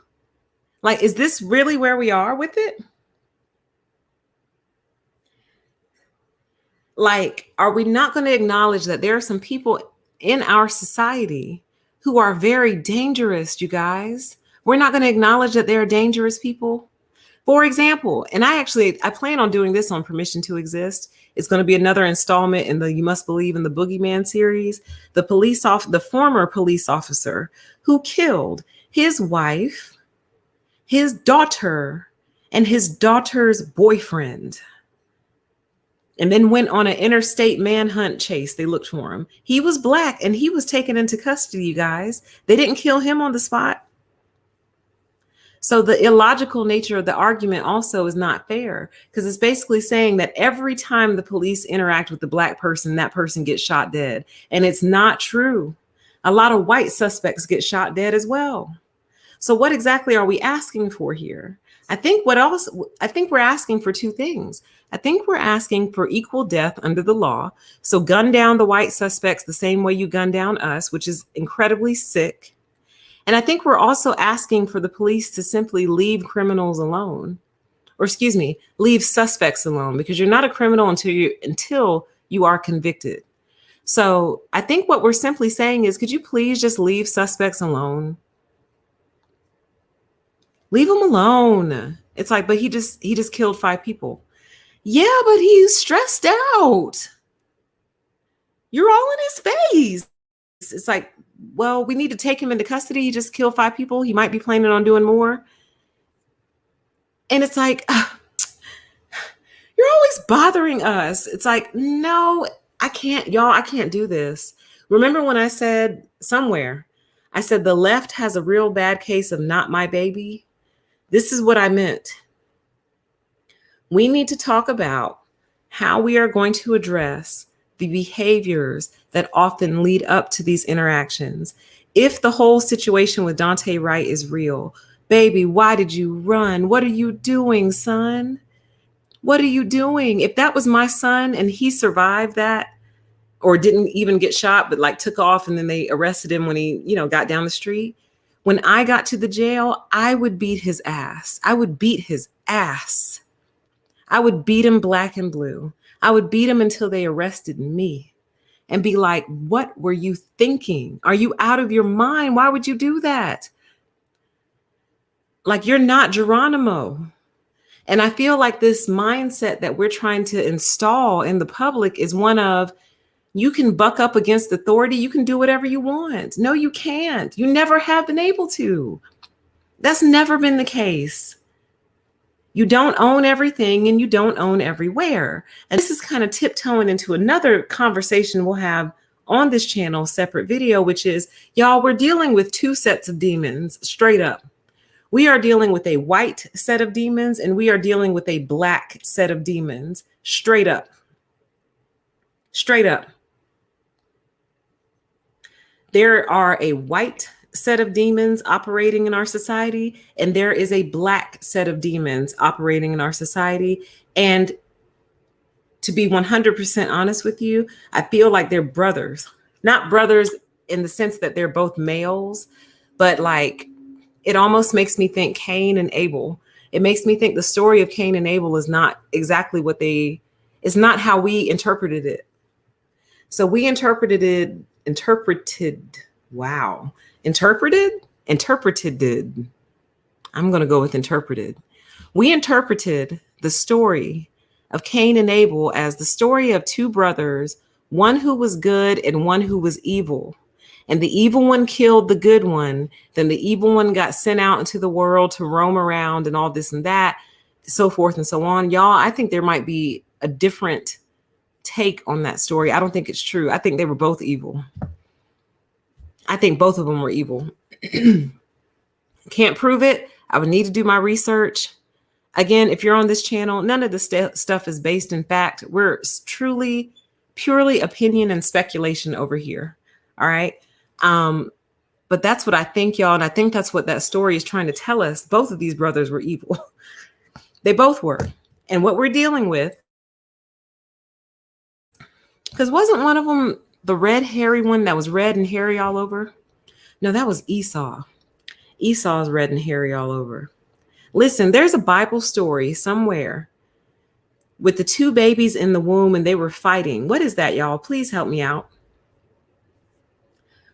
Like, is this really where we are with it? Like, are we not going to acknowledge that there are some people in our society who are very dangerous, you guys? We're not going to acknowledge that there are dangerous people. For example, and I plan on doing this on Permission to Exist. It's going to be another installment in the You Must Believe in the Boogeyman series. The former police officer who killed his wife, his daughter, and his daughter's boyfriend, and then went on an interstate manhunt chase. They looked for him. He was black and he was taken into custody, you guys. They didn't kill him on the spot. So the illogical nature of the argument also is not fair, because it's basically saying that every time the police interact with the black person, that person gets shot dead. And it's not true. A lot of white suspects get shot dead as well. So what exactly are we asking for here? I think we're asking for two things. I think we're asking for equal death under the law. So gun down the white suspects the same way you gun down us, which is incredibly sick. And I think we're also asking for the police to simply leave criminals alone, or excuse me, leave suspects alone, because you're not a criminal until you are convicted. So I think what we're simply saying is, could you please just leave suspects alone? Leave them alone. It's like, but he just killed 5 people. Yeah, but he's stressed out. You're all in his face. It's like, well, we need to take him into custody. He just killed 5 people. He might be planning on doing more. And it's like, you're always bothering us. It's like, no, I can't, y'all, I can't do this. Remember when I said somewhere, I said the left has a real bad case of not my baby? This is what I meant. We need to talk about how we are going to address the behaviors that often lead up to these interactions. If the whole situation with Dante Wright is real, baby, why did you run? What are you doing, son? What are you doing? If that was my son and he survived that, or didn't even get shot, but like took off and then they arrested him when he, got down the street. When I got to the jail, I would beat his ass. I would beat his ass. I would beat him black and blue. I would beat him until they arrested me and be like, what were you thinking? Are you out of your mind? Why would you do that? Like, you're not Geronimo. And I feel like this mindset that we're trying to install in the public is one of, you can buck up against authority. You can do whatever you want. No, you can't. You never have been able to. That's never been the case. You don't own everything and you don't own everywhere. And this is kind of tiptoeing into another conversation we'll have on this channel, separate video, which is, y'all, we're dealing with 2 sets of demons straight up. We are dealing with a white set of demons and we are dealing with a black set of demons straight up. Straight up. There are a white set of demons operating in our society, and there is a black set of demons operating in our society. And to be 100% honest with you, I feel like they're brothers, not brothers in the sense that they're both males, but like it almost makes me think Cain and Abel. It makes me think the story of Cain and Abel is not exactly it's not how we interpreted it. So we interpreted. I'm going to go with interpreted. We interpreted the story of Cain and Abel as the story of 2 brothers, one who was good and one who was evil. And the evil one killed the good one. Then the evil one got sent out into the world to roam around and all this and that, so forth and so on. Y'all, I think there might be a different take on that story. I don't think it's true. I think they were both evil. I think both of them were evil. Can't prove it. I would need to do my research. Again, if you're on this channel, none of the stuff is based in fact. We're truly, purely opinion and speculation over here. All right. But that's what I think, y'all. And I think that's what that story is trying to tell us. Both of these brothers were evil. They both were. And what we're dealing with, because wasn't one of them the red hairy one that was red and hairy all over? No, that was Esau. Esau's red and hairy all over. Listen, there's a Bible story somewhere with the 2 babies in the womb and they were fighting. What is that, y'all? Please help me out.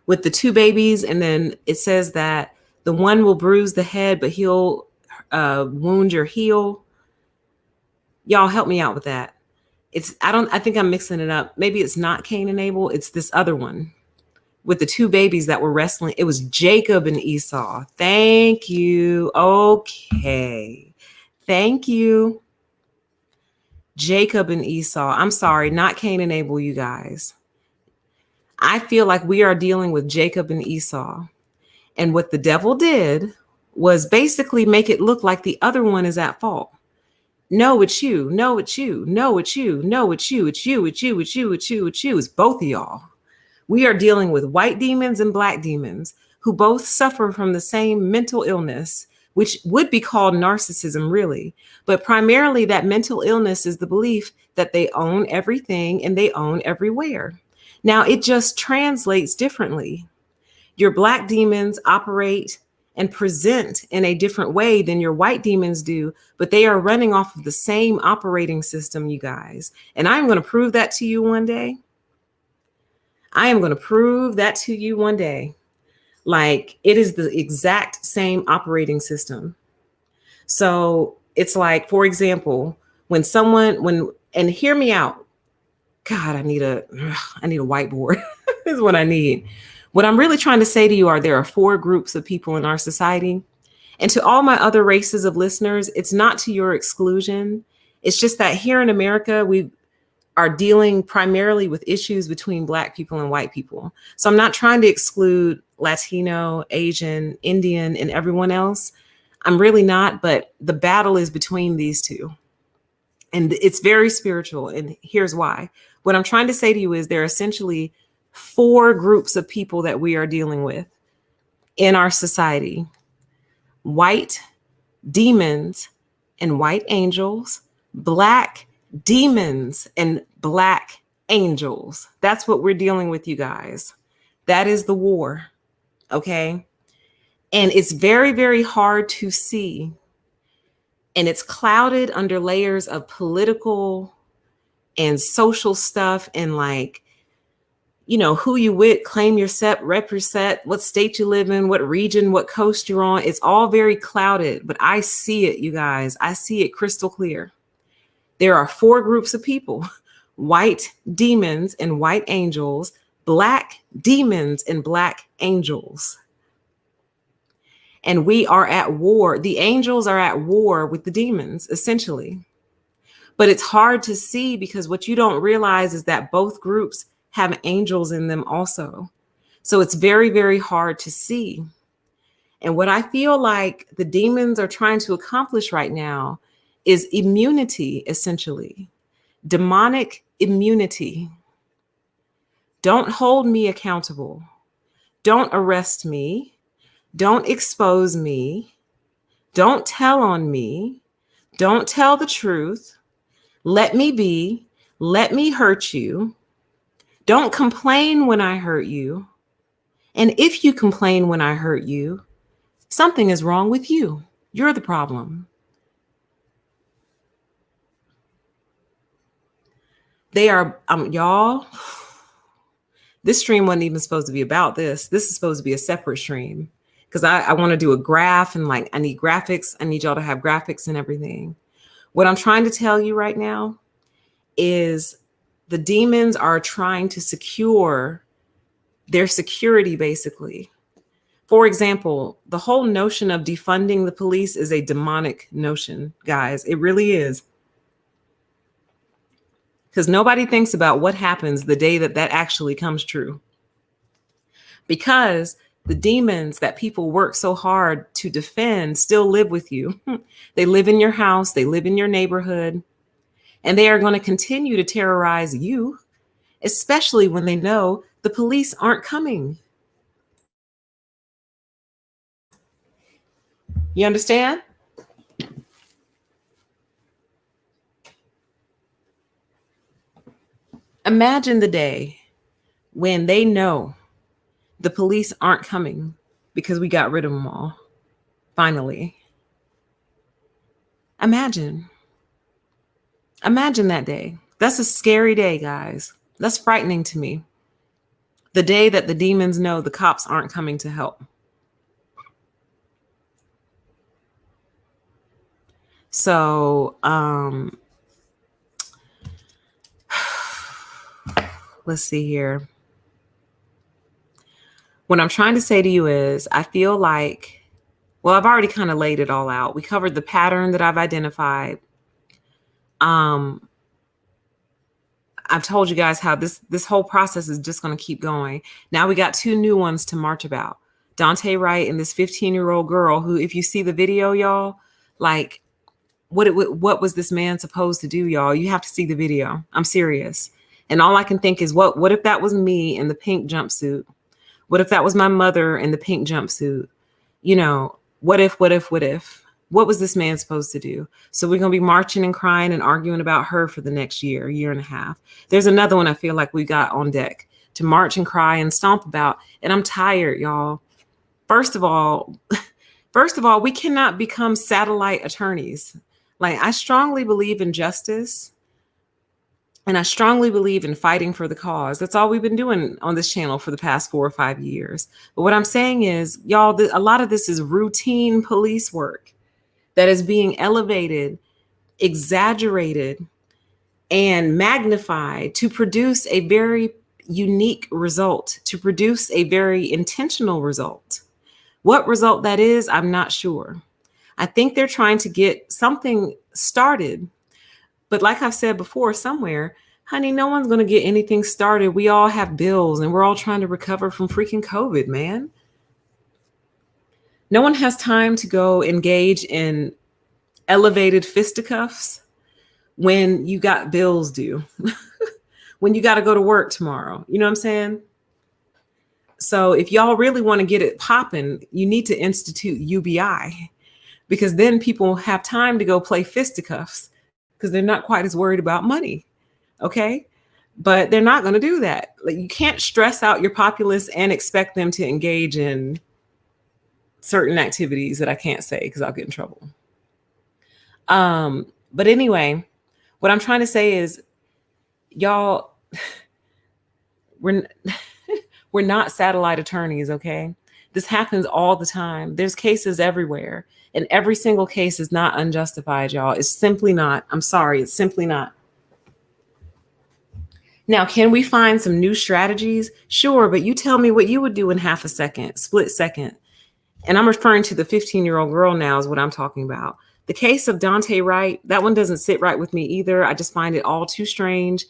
With the 2 babies, and then it says that the one will bruise the head, but he'll wound your heel. Y'all help me out with that. I think I'm mixing it up. Maybe it's not Cain and Abel. It's this other one with the two babies that were wrestling. It was Jacob and Esau. Thank you. Okay. Thank you. Jacob and Esau. I'm sorry, not Cain and Abel, you guys. I feel like we are dealing with Jacob and Esau. And what the devil did was basically make it look like the other one is at fault. No, it's you. No, it's you. No, it's you. No, it's you. It's you. It's you. It's you. It's you. It's you. It's both of y'all. We are dealing with white demons and black demons who both suffer from the same mental illness, which would be called narcissism, really. But primarily, that mental illness is the belief that they own everything and they own everywhere. Now, it just translates differently. Your black demons operate and present in a different way than your white demons do, but they are running off of the same operating system, you guys. And I'm going to prove that to you one day. I am going to prove that to you one day. Like, it is the exact same operating system. So it's like, for example, and hear me out. God, I need a whiteboard. This is what I need. What I'm really trying to say to you there are 4 groups of people in our society. And to all my other races of listeners, it's not to your exclusion. It's just that here in America, we are dealing primarily with issues between black people and white people. So I'm not trying to exclude Latino, Asian, Indian, and everyone else. I'm really not, but the battle is between these two. And it's very spiritual. And here's why. What I'm trying to say to you is there are essentially 4 groups of people that we are dealing with in our society: white demons and white angels, black demons and black angels. That's what we're dealing with, you guys. That is the war. Okay. And it's very, very hard to see. And it's clouded under layers of political and social stuff and like, who you with, claim your set, rep your set, what state you live in, what region, what coast you're on. It's all very clouded, but I see it, you guys. I see it crystal clear. There are 4 groups of people: white demons and white angels, black demons and black angels. And we are at war. The angels are at war with the demons, essentially. But it's hard to see because what you don't realize is that both groups have angels in them also. So it's very, very hard to see. And what I feel like the demons are trying to accomplish right now is immunity, essentially. Demonic immunity. Don't hold me accountable. Don't arrest me. Don't expose me. Don't tell on me. Don't tell the truth. Let me be. Let me hurt you. Don't complain when I hurt you. And if you complain when I hurt you, something is wrong with you. You're the problem. They are, y'all, this stream wasn't even supposed to be about this. This is supposed to be a separate stream because I want to do a graph and like, I need graphics. I need y'all to have graphics and everything. What I'm trying to tell you right now is the demons are trying to secure their security, basically. For example, the whole notion of defunding the police is a demonic notion, guys. It really is. Because nobody thinks about what happens the day that actually comes true. Because the demons that people work so hard to defend still live with you. They live in your house, they live in your neighborhood, and they are going to continue to terrorize you, especially when they know the police aren't coming. You understand? Imagine the day when they know the police aren't coming because we got rid of them all. Finally. Imagine that day. That's a scary day, guys. That's frightening to me. The day that the demons know the cops aren't coming to help. So, let's see here. What I'm trying to say to you is I feel like, well, I've already kind of laid it all out. We covered the pattern that I've identified. Um, I've told you guys how this whole process is just going to keep going. Now we got two new ones to march about. Dante Wright and this 15-year-old girl who, if you see the video, y'all, like what was this man supposed to do, y'all? You have to see the video. I'm serious. And all I can think is what if that was me in the pink jumpsuit? What if that was my mother in the pink jumpsuit? You know, what if? What was this man supposed to do? So we're going to be marching and crying and arguing about her for the next year and a half. There's another one I feel like we got on deck to march and cry and stomp about. And I'm tired, y'all. First of all, we cannot become satellite attorneys. Like, I strongly believe in justice. And I strongly believe in fighting for the cause. That's all we've been doing on this channel for the past 4 or 5 years. But what I'm saying is, y'all, a lot of this is routine police work that is being elevated, exaggerated, and magnified to produce a very unique result, to produce a very intentional result. What result that is, I'm not sure. I think they're trying to get something started. But like I've said before somewhere, honey, no one's going to get anything started. We all have bills and we're all trying to recover from freaking COVID, man. No one has time to go engage in elevated fisticuffs when you got bills due, when you got to go to work tomorrow. You know what I'm saying? So if y'all really want to get it popping, you need to institute UBI, because then people have time to go play fisticuffs because they're not quite as worried about money. Okay. But they're not going to do that. Like, you can't stress out your populace and expect them to engage in certain activities that I can't say because I'll get in trouble. But anyway, what I'm trying to say is, y'all, we're not satellite attorneys. Okay. This happens all the time. There's cases everywhere, and every single case is not unjustified, y'all. It's simply not. I'm sorry. It's simply not. Now, can we find some new strategies? Sure, but you tell me what you would do in half a second, split second. And I'm referring to the 15-year-old girl now is what I'm talking about. The case of Dante Wright, that one doesn't sit right with me either. I just find it all too strange.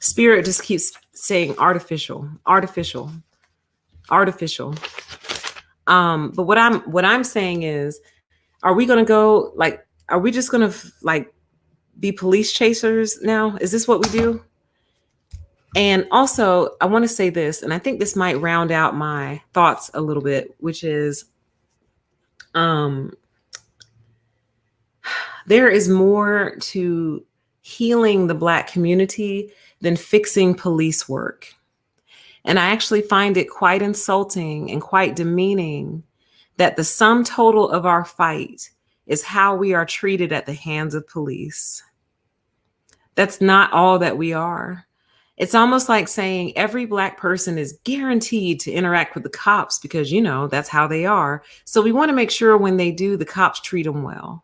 Spirit just keeps saying artificial. But what I'm saying is, are we going to go, like, are we just going to like be police chasers now? Is this what we do? And also, I want to say this, and I think this might round out my thoughts a little bit, which is, there is more to healing the Black community than fixing police work. And I actually find it quite insulting and quite demeaning that the sum total of our fight is how we are treated at the hands of police. That's not all that we are. It's almost like saying every Black person is guaranteed to interact with the cops because, you know, that's how they are. So we want to make sure when they do, the cops treat them well.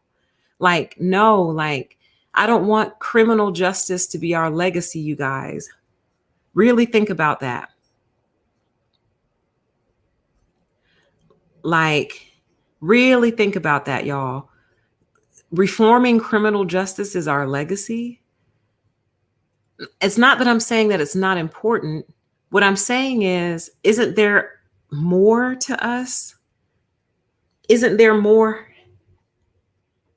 Like, no, like, I don't want criminal justice to be our legacy, you guys. Really think about that. Like, really think about that, y'all. Reforming criminal justice is our legacy. It's not that I'm saying that it's not important. What I'm saying is, isn't there more to us? Isn't there more?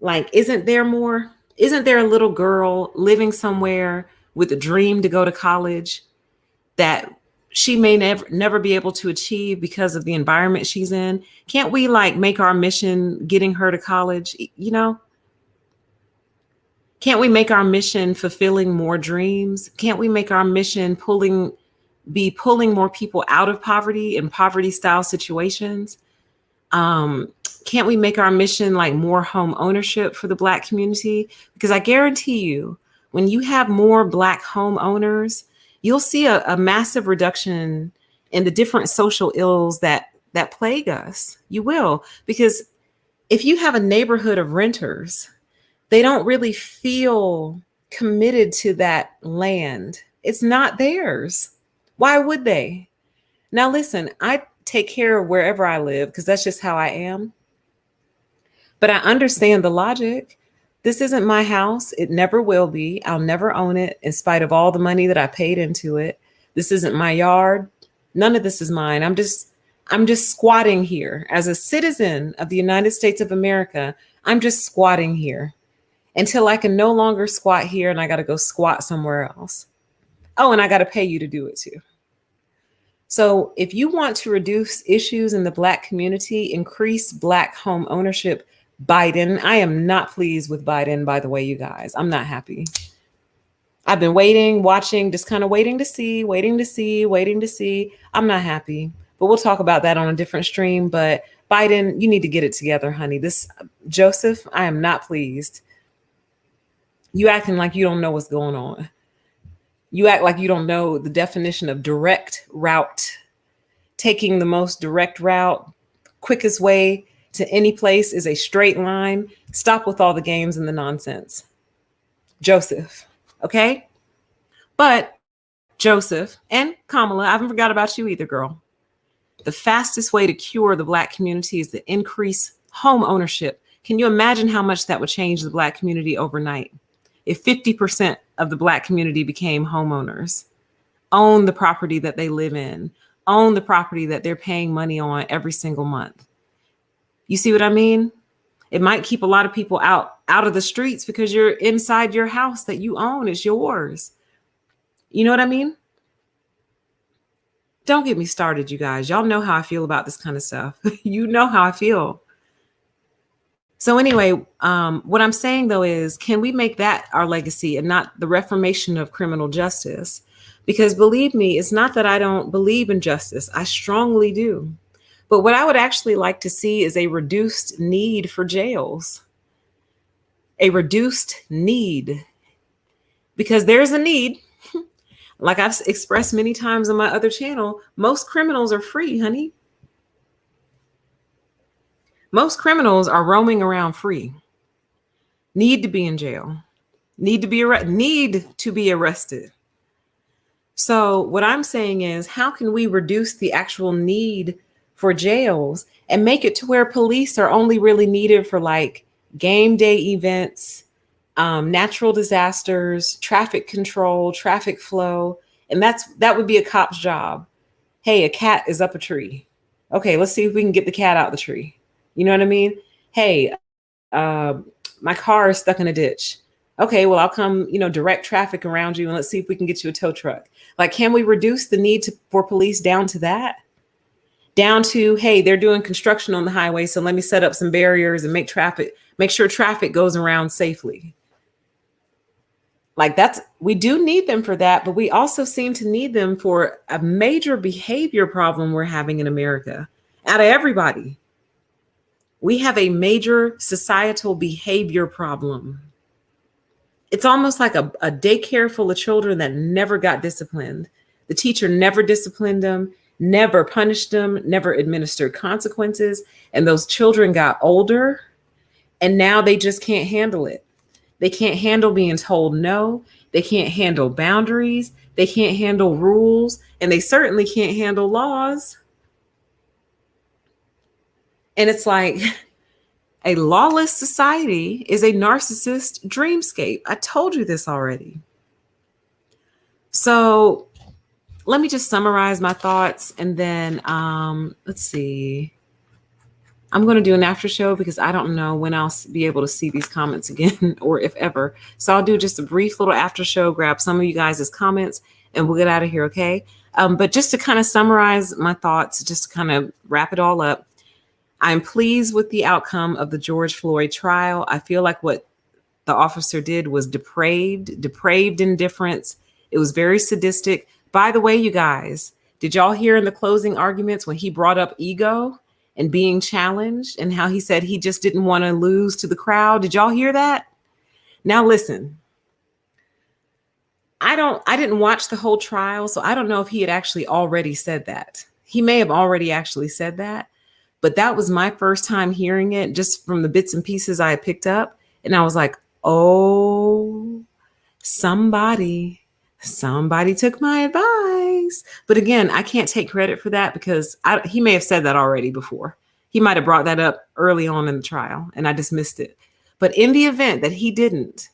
Like, isn't there more? Isn't there a little girl living somewhere with a dream to go to college that she may never be able to achieve because of the environment she's in? Can't we like make our mission getting her to college, you know? Can't we make our mission fulfilling more dreams? Can't we make our mission pulling more people out of poverty and poverty style situations? Can't we make our mission like more home ownership for the Black community? Because I guarantee you, when you have more Black home owners, you'll see a massive reduction in the different social ills that plague us. You will, because if you have a neighborhood of renters, they don't really feel committed to that land. It's not theirs. Why would they? Now, listen, I take care of wherever I live because that's just how I am. But I understand the logic. This isn't my house. It never will be. I'll never own it in spite of all the money that I paid into it. This isn't my yard. None of this is mine. I'm just squatting here as a citizen of the United States of America. I'm just squatting here until I can no longer squat here and I got to go squat somewhere else. Oh, and I got to pay you to do it too. So if you want to reduce issues in the Black community, increase Black home ownership, Biden, I am not pleased with Biden, by the way, you guys. I'm not happy. I've been waiting, watching, just kind of waiting to see. I'm not happy. But we'll talk about that on a different stream. But Biden, you need to get it together, honey. This Joseph, I am not pleased. You acting like you don't know what's going on. You act like you don't know the definition of direct route, taking the most direct route, quickest way to any place is a straight line. Stop with all the games and the nonsense. Joseph, okay? But Joseph and Kamala, I haven't forgot about you either, girl. The fastest way to cure the Black community is to increase home ownership. Can you imagine how much that would change the Black community overnight? If 50% of the Black community became homeowners, own the property that they live in, own the property that they're paying money on every single month. You see what I mean? It might keep a lot of people out of the streets because you're inside your house that you own. It's yours. You know what I mean? Don't get me started, you guys. Y'all know how I feel about this kind of stuff. You know how I feel. So anyway, what I'm saying, though, is can we make that our legacy and not the reformation of criminal justice? Because believe me, it's not that I don't believe in justice. I strongly do. But what I would actually like to see is a reduced need for jails. A reduced need. Because there's a need. Like I've expressed many times on my other channel, most criminals are free, honey. Most criminals are roaming around free. Need to be in jail. Need to be arrested. So what I'm saying is, how can we reduce the actual need for jails and make it to where police are only really needed for like game day events, natural disasters, traffic control, traffic flow. And that would be a cop's job. Hey, a cat is up a tree. Okay, let's see if we can get the cat out of the tree. You know what I mean? Hey, my car is stuck in a ditch. Okay, well, I'll come, direct traffic around you and let's see if we can get you a tow truck. Like, can we reduce the need for police down to that? Down to, hey, they're doing construction on the highway, so let me set up some barriers and make sure traffic goes around safely. Like we do need them for that, but we also seem to need them for a major behavior problem we're having in America. Out of everybody, we have a major societal behavior problem. It's almost like a daycare full of children that never got disciplined. The teacher never disciplined them, never punished them, never administered consequences. And those children got older and now they just can't handle it. They can't handle being told no. They can't handle boundaries. They can't handle rules. And they certainly can't handle laws. And it's like a lawless society is a narcissist dreamscape. I told you this already. So let me just summarize my thoughts and then let's see. I'm going to do an after show because I don't know when I'll be able to see these comments again or if ever. So I'll do just a brief little after show, grab some of you guys' comments and we'll get out of here. Okay. But just to kind of summarize my thoughts, just to kind of wrap it all up. I'm pleased with the outcome of the George Floyd trial. I feel like what the officer did was depraved indifference. It was very sadistic. By the way, you guys, did y'all hear in the closing arguments when he brought up ego and being challenged and how he said he just didn't want to lose to the crowd? Did y'all hear that? Now listen, I didn't watch the whole trial, so I don't know if he had actually already said that. He may have already actually said that, but that was my first time hearing it just from the bits and pieces I had picked up. And I was like, oh, somebody Somebody took my advice. But again, I can't take credit for that because he may have said that already before. He might have brought that up early on in the trial and I dismissed it. But in the event that he didn't,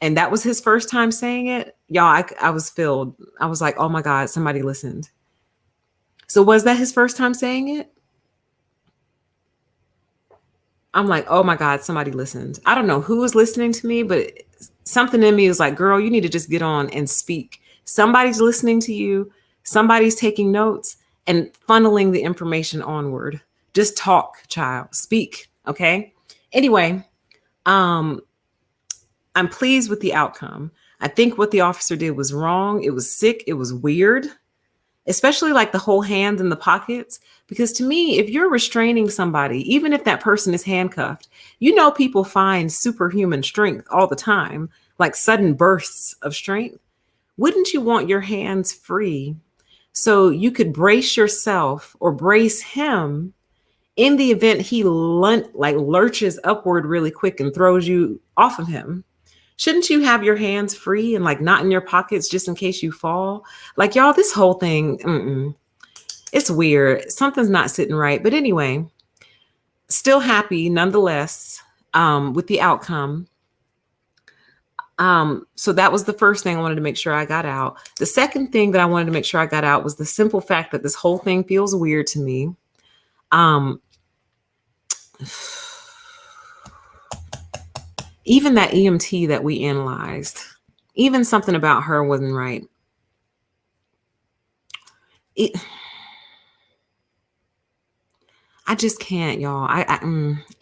and that was his first time saying it, y'all, I was filled. I was like, oh my God, somebody listened. So was that his first time saying it? I'm like, oh my God, somebody listened. I don't know who was listening to me, but something in me was like, girl, you need to just get on and speak. Somebody's listening to you. Somebody's taking notes and funneling the information onward. Just talk, child. Speak. Okay. Anyway, I'm pleased with the outcome. I think what the officer did was wrong. It was sick. It was weird, especially like the whole hands in the pockets. Because to me, if you're restraining somebody, even if that person is handcuffed, you know, people find superhuman strength all the time, like sudden bursts of strength. Wouldn't you want your hands free so you could brace yourself or brace him in the event he lurches upward really quick and throws you off of him? Shouldn't you have your hands free and like not in your pockets just in case you fall? Like, y'all, this whole thing, it's weird. Something's not sitting right. But anyway, still happy nonetheless with the outcome. So that was the first thing I wanted to make sure I got out. The second thing that I wanted to make sure I got out was the simple fact that this whole thing feels weird to me. Even that EMT that we analyzed, even something about her wasn't right. I just can't, y'all.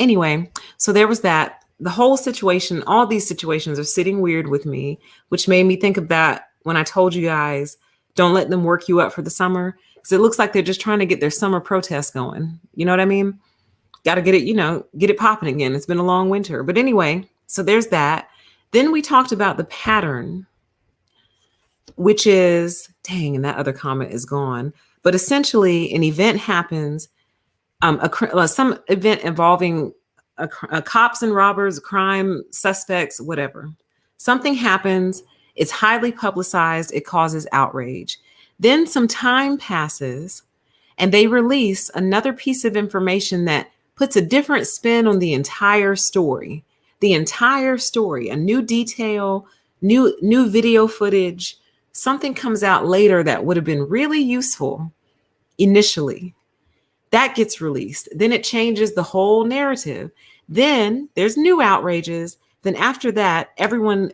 Anyway, so there was that. The whole situation, all these situations are sitting weird with me, which made me think of that when I told you guys, don't let them work you up for the summer. Because it looks like they're just trying to get their summer protest going. You know what I mean? Got to get it, get it popping again. It's been a long winter. But anyway, so there's that. Then we talked about the pattern, which is, dang, and that other comment is gone. But essentially, an event happens, some event involving cops and robbers, crime suspects, whatever. Something happens. It's highly publicized. It causes outrage. Then some time passes, and they release another piece of information that puts a different spin on the entire story. The entire story, a new detail, new video footage. Something comes out later that would have been really useful initially. That gets released. Then it changes the whole narrative. Then there's new outrages. Then after that, everyone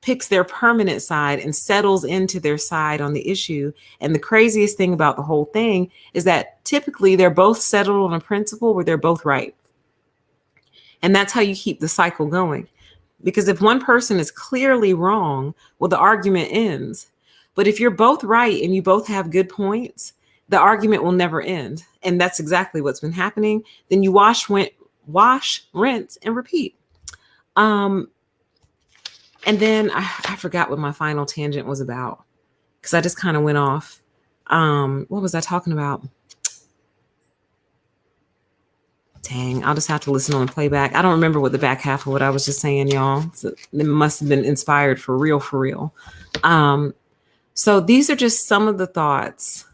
picks their permanent side and settles into their side on the issue. And the craziest thing about the whole thing is that typically they're both settled on a principle where they're both right. And that's how you keep the cycle going. Because if one person is clearly wrong, well, the argument ends. But if you're both right and you both have good points, the argument will never end. And that's exactly what's been happening. Then you wash, rinse, and repeat. And then I forgot what my final tangent was about because I just kind of went off. What was I talking about? Dang, I'll just have to listen on the playback. I don't remember what the back half of what I was just saying, y'all. So it must have been inspired for real, for real. So these are just some of the thoughts.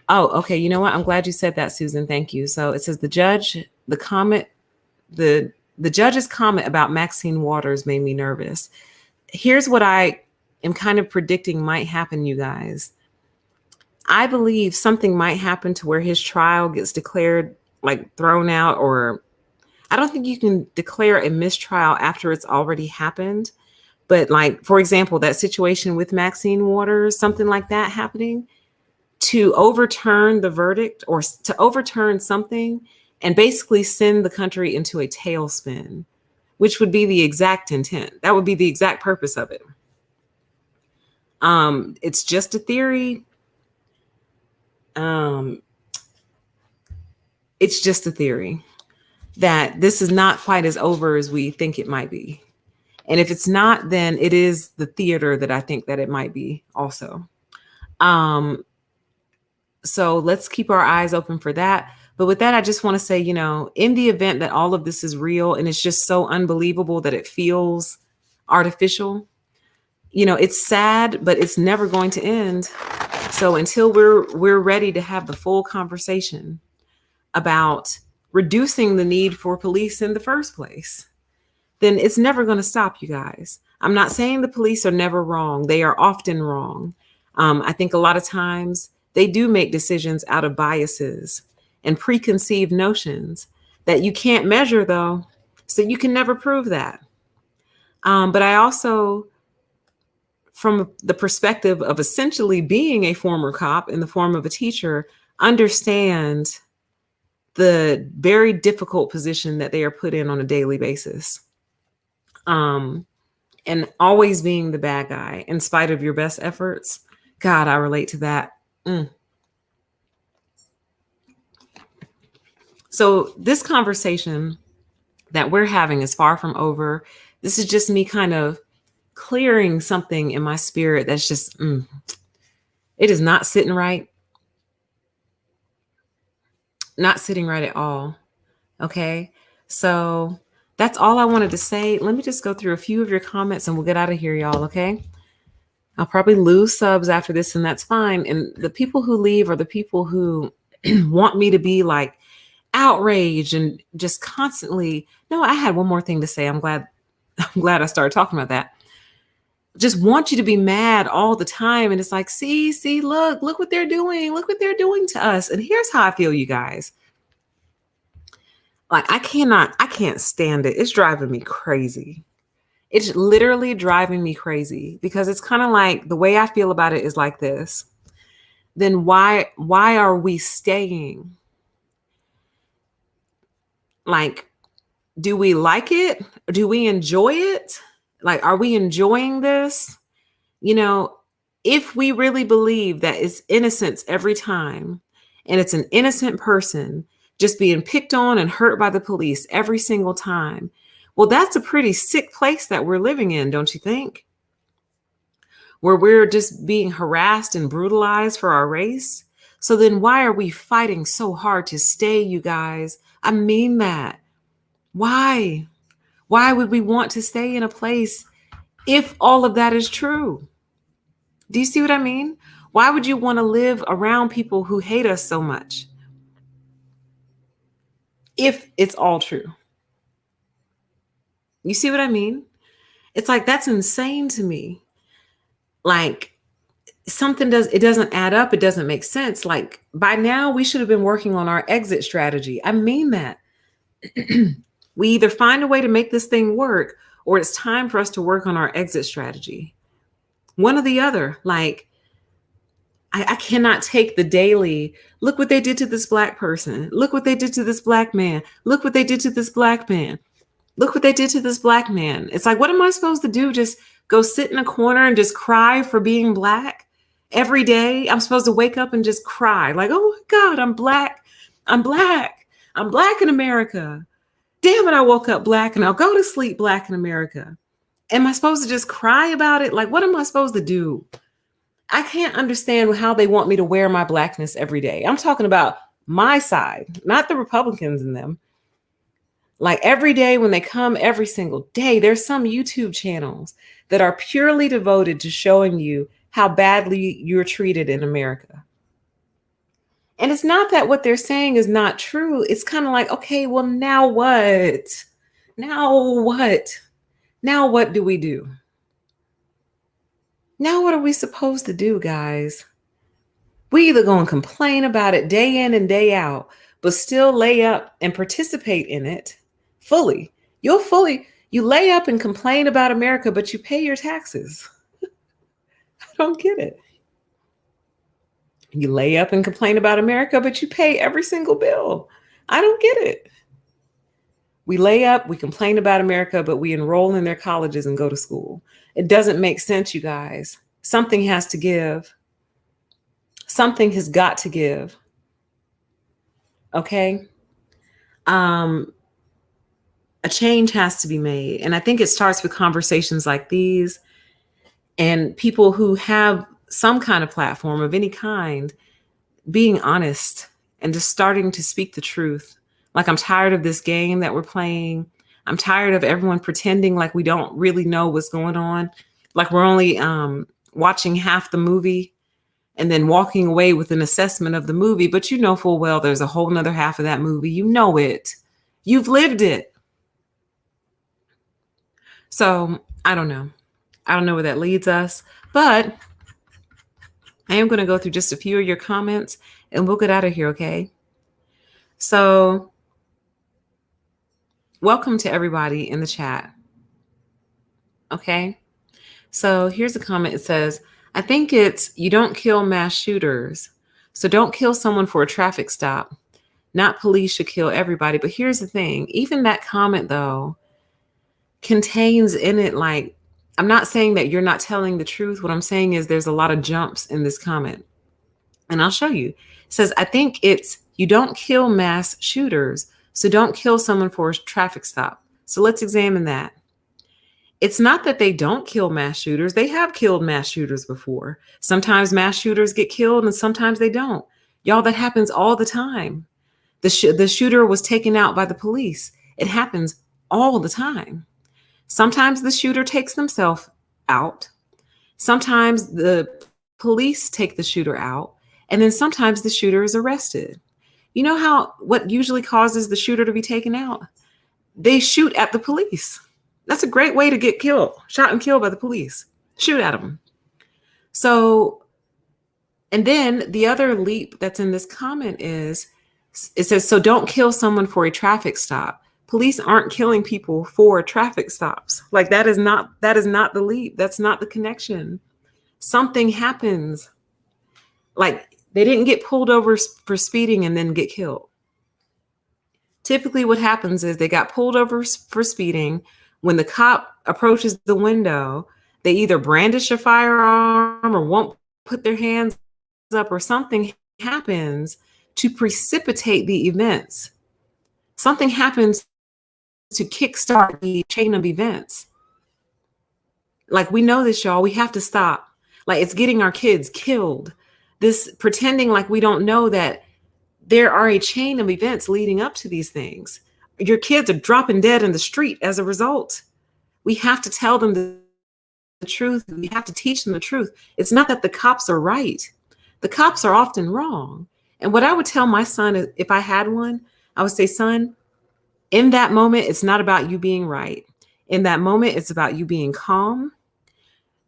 Oh, okay. You know what? I'm glad you said that, Susan. Thank you. So it says the judge's comment about Maxine Waters made me nervous. Here's what I am kind of predicting might happen, you guys. I believe something might happen to where his trial gets declared like thrown out, or I don't think you can declare a mistrial after it's already happened. But like, for example, that situation with Maxine Waters, something like that happening, to overturn the verdict or to overturn something and basically send the country into a tailspin, which would be the exact intent. That would be the exact purpose of it. It's just a theory. It's just a theory that this is not quite as over as we think it might be. And if it's not, then it is the theater that I think that it might be also. So let's keep our eyes open for that. But with that, I just want to say, in the event that all of this is real and it's just so unbelievable that it feels artificial, It's sad, but it's never going to end. So until we're ready to have the full conversation about reducing the need for police in the first place, then it's never going to stop, you guys. I'm not saying the police are never wrong. They are often wrong. I think a lot of times they do make decisions out of biases and preconceived notions that you can't measure, though. So you can never prove that. But I also, from the perspective of essentially being a former cop in the form of a teacher, understand the very difficult position that they are put in on a daily basis. And always being the bad guy in spite of your best efforts. God, I relate to that. So this conversation that we're having is far from over. This is just me kind of clearing something in my spirit that's just, it is not sitting right. Not sitting right at all. Okay. So that's all I wanted to say. Let me just go through a few of your comments and we'll get out of here, y'all. Okay. I'll probably lose subs after this, and that's fine. And the people who leave are the people who want me to be like outraged and just constantly. No, I had one more thing to say. I'm glad I started talking about that. Just want you to be mad all the time. And it's like, see, look what they're doing. Look what they're doing to us. And here's how I feel, you guys. Like, I can't stand it. It's driving me crazy. It's literally driving me crazy because it's kind of like the way I feel about it is like this. Then why are we staying? Like, do we like it? Do we enjoy it? Like, are we enjoying this? If we really believe that it's innocence every time, and it's an innocent person just being picked on and hurt by the police every single time, well, that's a pretty sick place that we're living in, don't you think? Where we're just being harassed and brutalized for our race. So then why are we fighting so hard to stay, you guys? I mean that. Why? Why would we want to stay in a place if all of that is true? Do you see what I mean? Why would you want to live around people who hate us so much if it's all true? You see what I mean? It's like, that's insane to me. Like, it doesn't add up. It doesn't make sense. Like, by now we should have been working on our exit strategy. I mean that. We either find a way to make this thing work, or it's time for us to work on our exit strategy. One or the other. Like, I cannot take the daily, look what they did to this Black person. Look what they did to this Black man. Look what they did to this Black man. Look what they did to this Black man. It's like, what am I supposed to do? Just go sit in a corner and just cry for being Black every day? I'm supposed to wake up and just cry like, oh my God, I'm Black. I'm Black. I'm Black in America. Damn it, I woke up Black and I'll go to sleep Black in America. Am I supposed to just cry about it? Like, what am I supposed to do? I can't understand how they want me to wear my Blackness every day. I'm talking about my side, not the Republicans in them. Like, every day when they come, every single day, there's some YouTube channels that are purely devoted to showing you how badly you're treated in America. And it's not that what they're saying is not true. It's kind of like, okay, well, now what? Now what? Now what do we do? Now what are we supposed to do, guys? We either go and complain about it day in and day out, but still lay up and participate in it fully. You lay up and complain about America, but you pay your taxes. I don't get it. You lay up and complain about America, but you pay every single bill. I don't get it. We lay up, we complain about America, but we enroll in their colleges and go to school. It doesn't make sense, you guys. Something has to give. Something has got to give. Okay? A change has to be made. And I think it starts with conversations like these and people who have some kind of platform of any kind being honest and just starting to speak the truth. Like, I'm tired of this game that we're playing. I'm tired of everyone pretending like we don't really know what's going on. Like we're only watching half the movie and then walking away with an assessment of the movie, but you know full well there's a whole nother half of that movie. You know it. You've lived it. So I don't know. I don't know where that leads us, but I am going to go through just a few of your comments and we'll get out of here, okay? So welcome to everybody in the chat, okay? So here's a comment. It says, I think it's you don't kill mass shooters. So don't kill someone for a traffic stop. Not police should kill everybody. But here's the thing. Even that comment, though, contains in it, like, I'm not saying that you're not telling the truth. What I'm saying is there's a lot of jumps in this comment. And I'll show you. It says, I think it's you don't kill mass shooters. So don't kill someone for a traffic stop. So let's examine that. It's not that they don't kill mass shooters. They have killed mass shooters before. Sometimes mass shooters get killed and sometimes they don't. Y'all, that happens all the time. The shooter was taken out by the police. It happens all the time. Sometimes the shooter takes themselves out. Sometimes the police take the shooter out. And then sometimes the shooter is arrested. You know what usually causes the shooter to be taken out? They shoot at the police. That's a great way to get killed, shot and killed by the police. Shoot at them. So, and then the other leap that's in this comment is, it says, so don't kill someone for a traffic stop. Police aren't killing people for traffic stops. Like that is not the leap. That's not the connection. Something happens. Like they didn't get pulled over for speeding and then get killed. Typically what happens is they got pulled over for speeding. When the cop approaches the window, they either brandish a firearm or won't put their hands up, or something happens to precipitate the events. Something happens to kickstart the chain of events. Like we know this, y'all. We have to stop. Like it's getting our kids killed. This pretending like we don't know that there are a chain of events leading up to these things. Your kids are dropping dead in the street as a result. We have to tell them the truth. We have to teach them the truth. It's not that the cops are right. The cops are often wrong. And what I would tell my son, is, if I had one, I would say, son, in that moment, it's not about you being right. In that moment, it's about you being calm,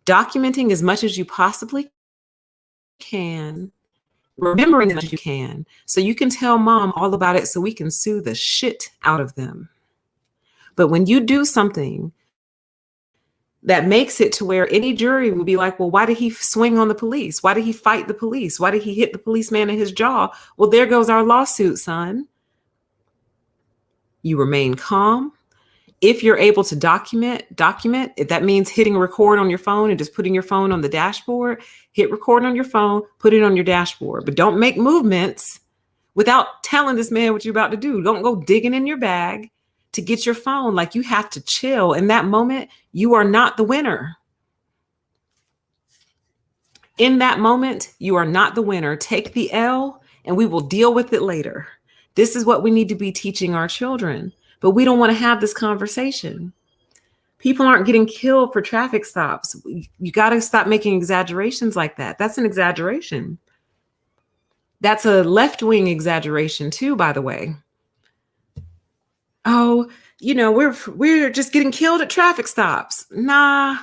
documenting as much as you possibly can, remembering as much as you can, so you can tell mom all about it so we can sue the shit out of them. But when you do something that makes it to where any jury will be like, well, why did he swing on the police? Why did he fight the police? Why did he hit the policeman in his jaw? Well, there goes our lawsuit, son. You remain calm. If you're able to document, if that means hitting record on your phone and just putting your phone on the dashboard, hit record on your phone, put it on your dashboard, but don't make movements without telling this man what you're about to do. Don't go digging in your bag to get your phone. Like you have to chill. In that moment, you are not the winner. In that moment, you are not the winner. Take the L and we will deal with it later. This is what we need to be teaching our children. But we don't want to have this conversation. People aren't getting killed for traffic stops. You got to stop making exaggerations like that. That's an exaggeration. That's a left-wing exaggeration too, by the way. Oh, we're just getting killed at traffic stops. Nah,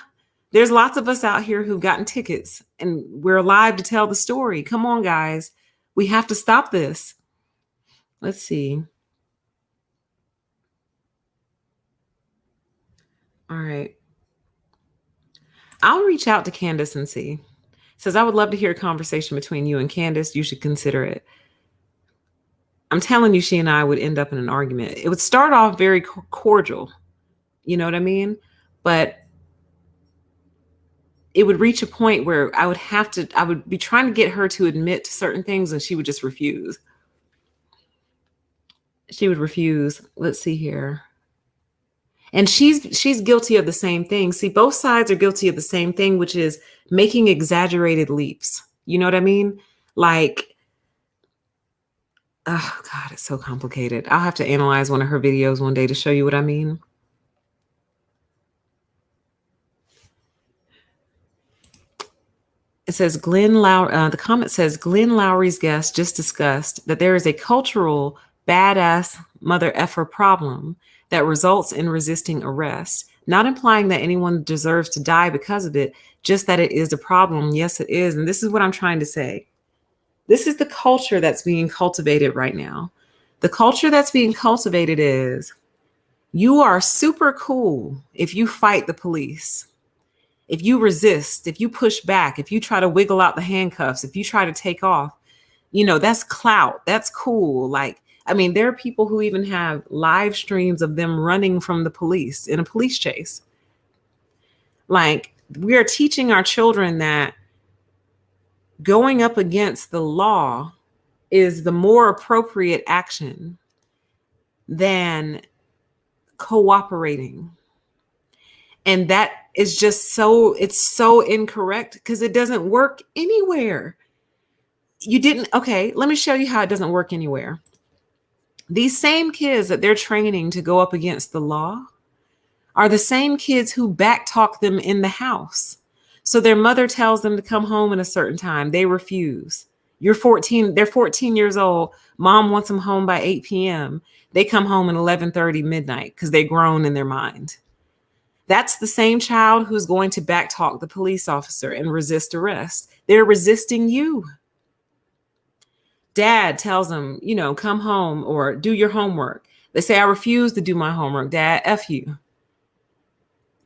there's lots of us out here who've gotten tickets and we're alive to tell the story. Come on, guys. We have to stop this. Let's see. All right. I'll reach out to Candace and see. Says, I would love to hear a conversation between you and Candace. You should consider it. I'm telling you, she and I would end up in an argument. It would start off very cordial. You know what I mean? But it would reach a point where I would be trying to get her to admit to certain things and she would just refuse. She would refuse. Let's see here. And she's guilty of the same thing. See, both sides are guilty of the same thing, which is making exaggerated leaps. You know what I mean? Like, oh God, it's so complicated. I'll have to analyze one of her videos one day to show you what I mean. It says Glenn Lowry. The comment says Glenn Lowry's guest just discussed that there is a cultural badass mother effer problem that results in resisting arrest, not implying that anyone deserves to die because of it, just that it is a problem. Yes, it is. And this is what I'm trying to say. This is the culture that's being cultivated right now. The culture that's being cultivated is you are super cool if you fight the police. If you resist, if you push back, if you try to wiggle out the handcuffs, if you try to take off, that's clout. That's cool. Like, I mean, there are people who even have live streams of them running from the police in a police chase. Like, we are teaching our children that going up against the law is the more appropriate action than cooperating. And that is just it's so incorrect because it doesn't work anywhere. Okay, let me show you how it doesn't work anywhere. These same kids that they're training to go up against the law are the same kids who backtalk them in the house. So their mother tells them to come home at a certain time. They refuse. They're 14 years old. Mom wants them home by 8 p.m. They come home at 11:30 midnight because they're grown in their mind. That's the same child who's going to backtalk the police officer and resist arrest. They're resisting you. Dad tells them, come home or do your homework. They say, I refuse to do my homework. Dad, F you.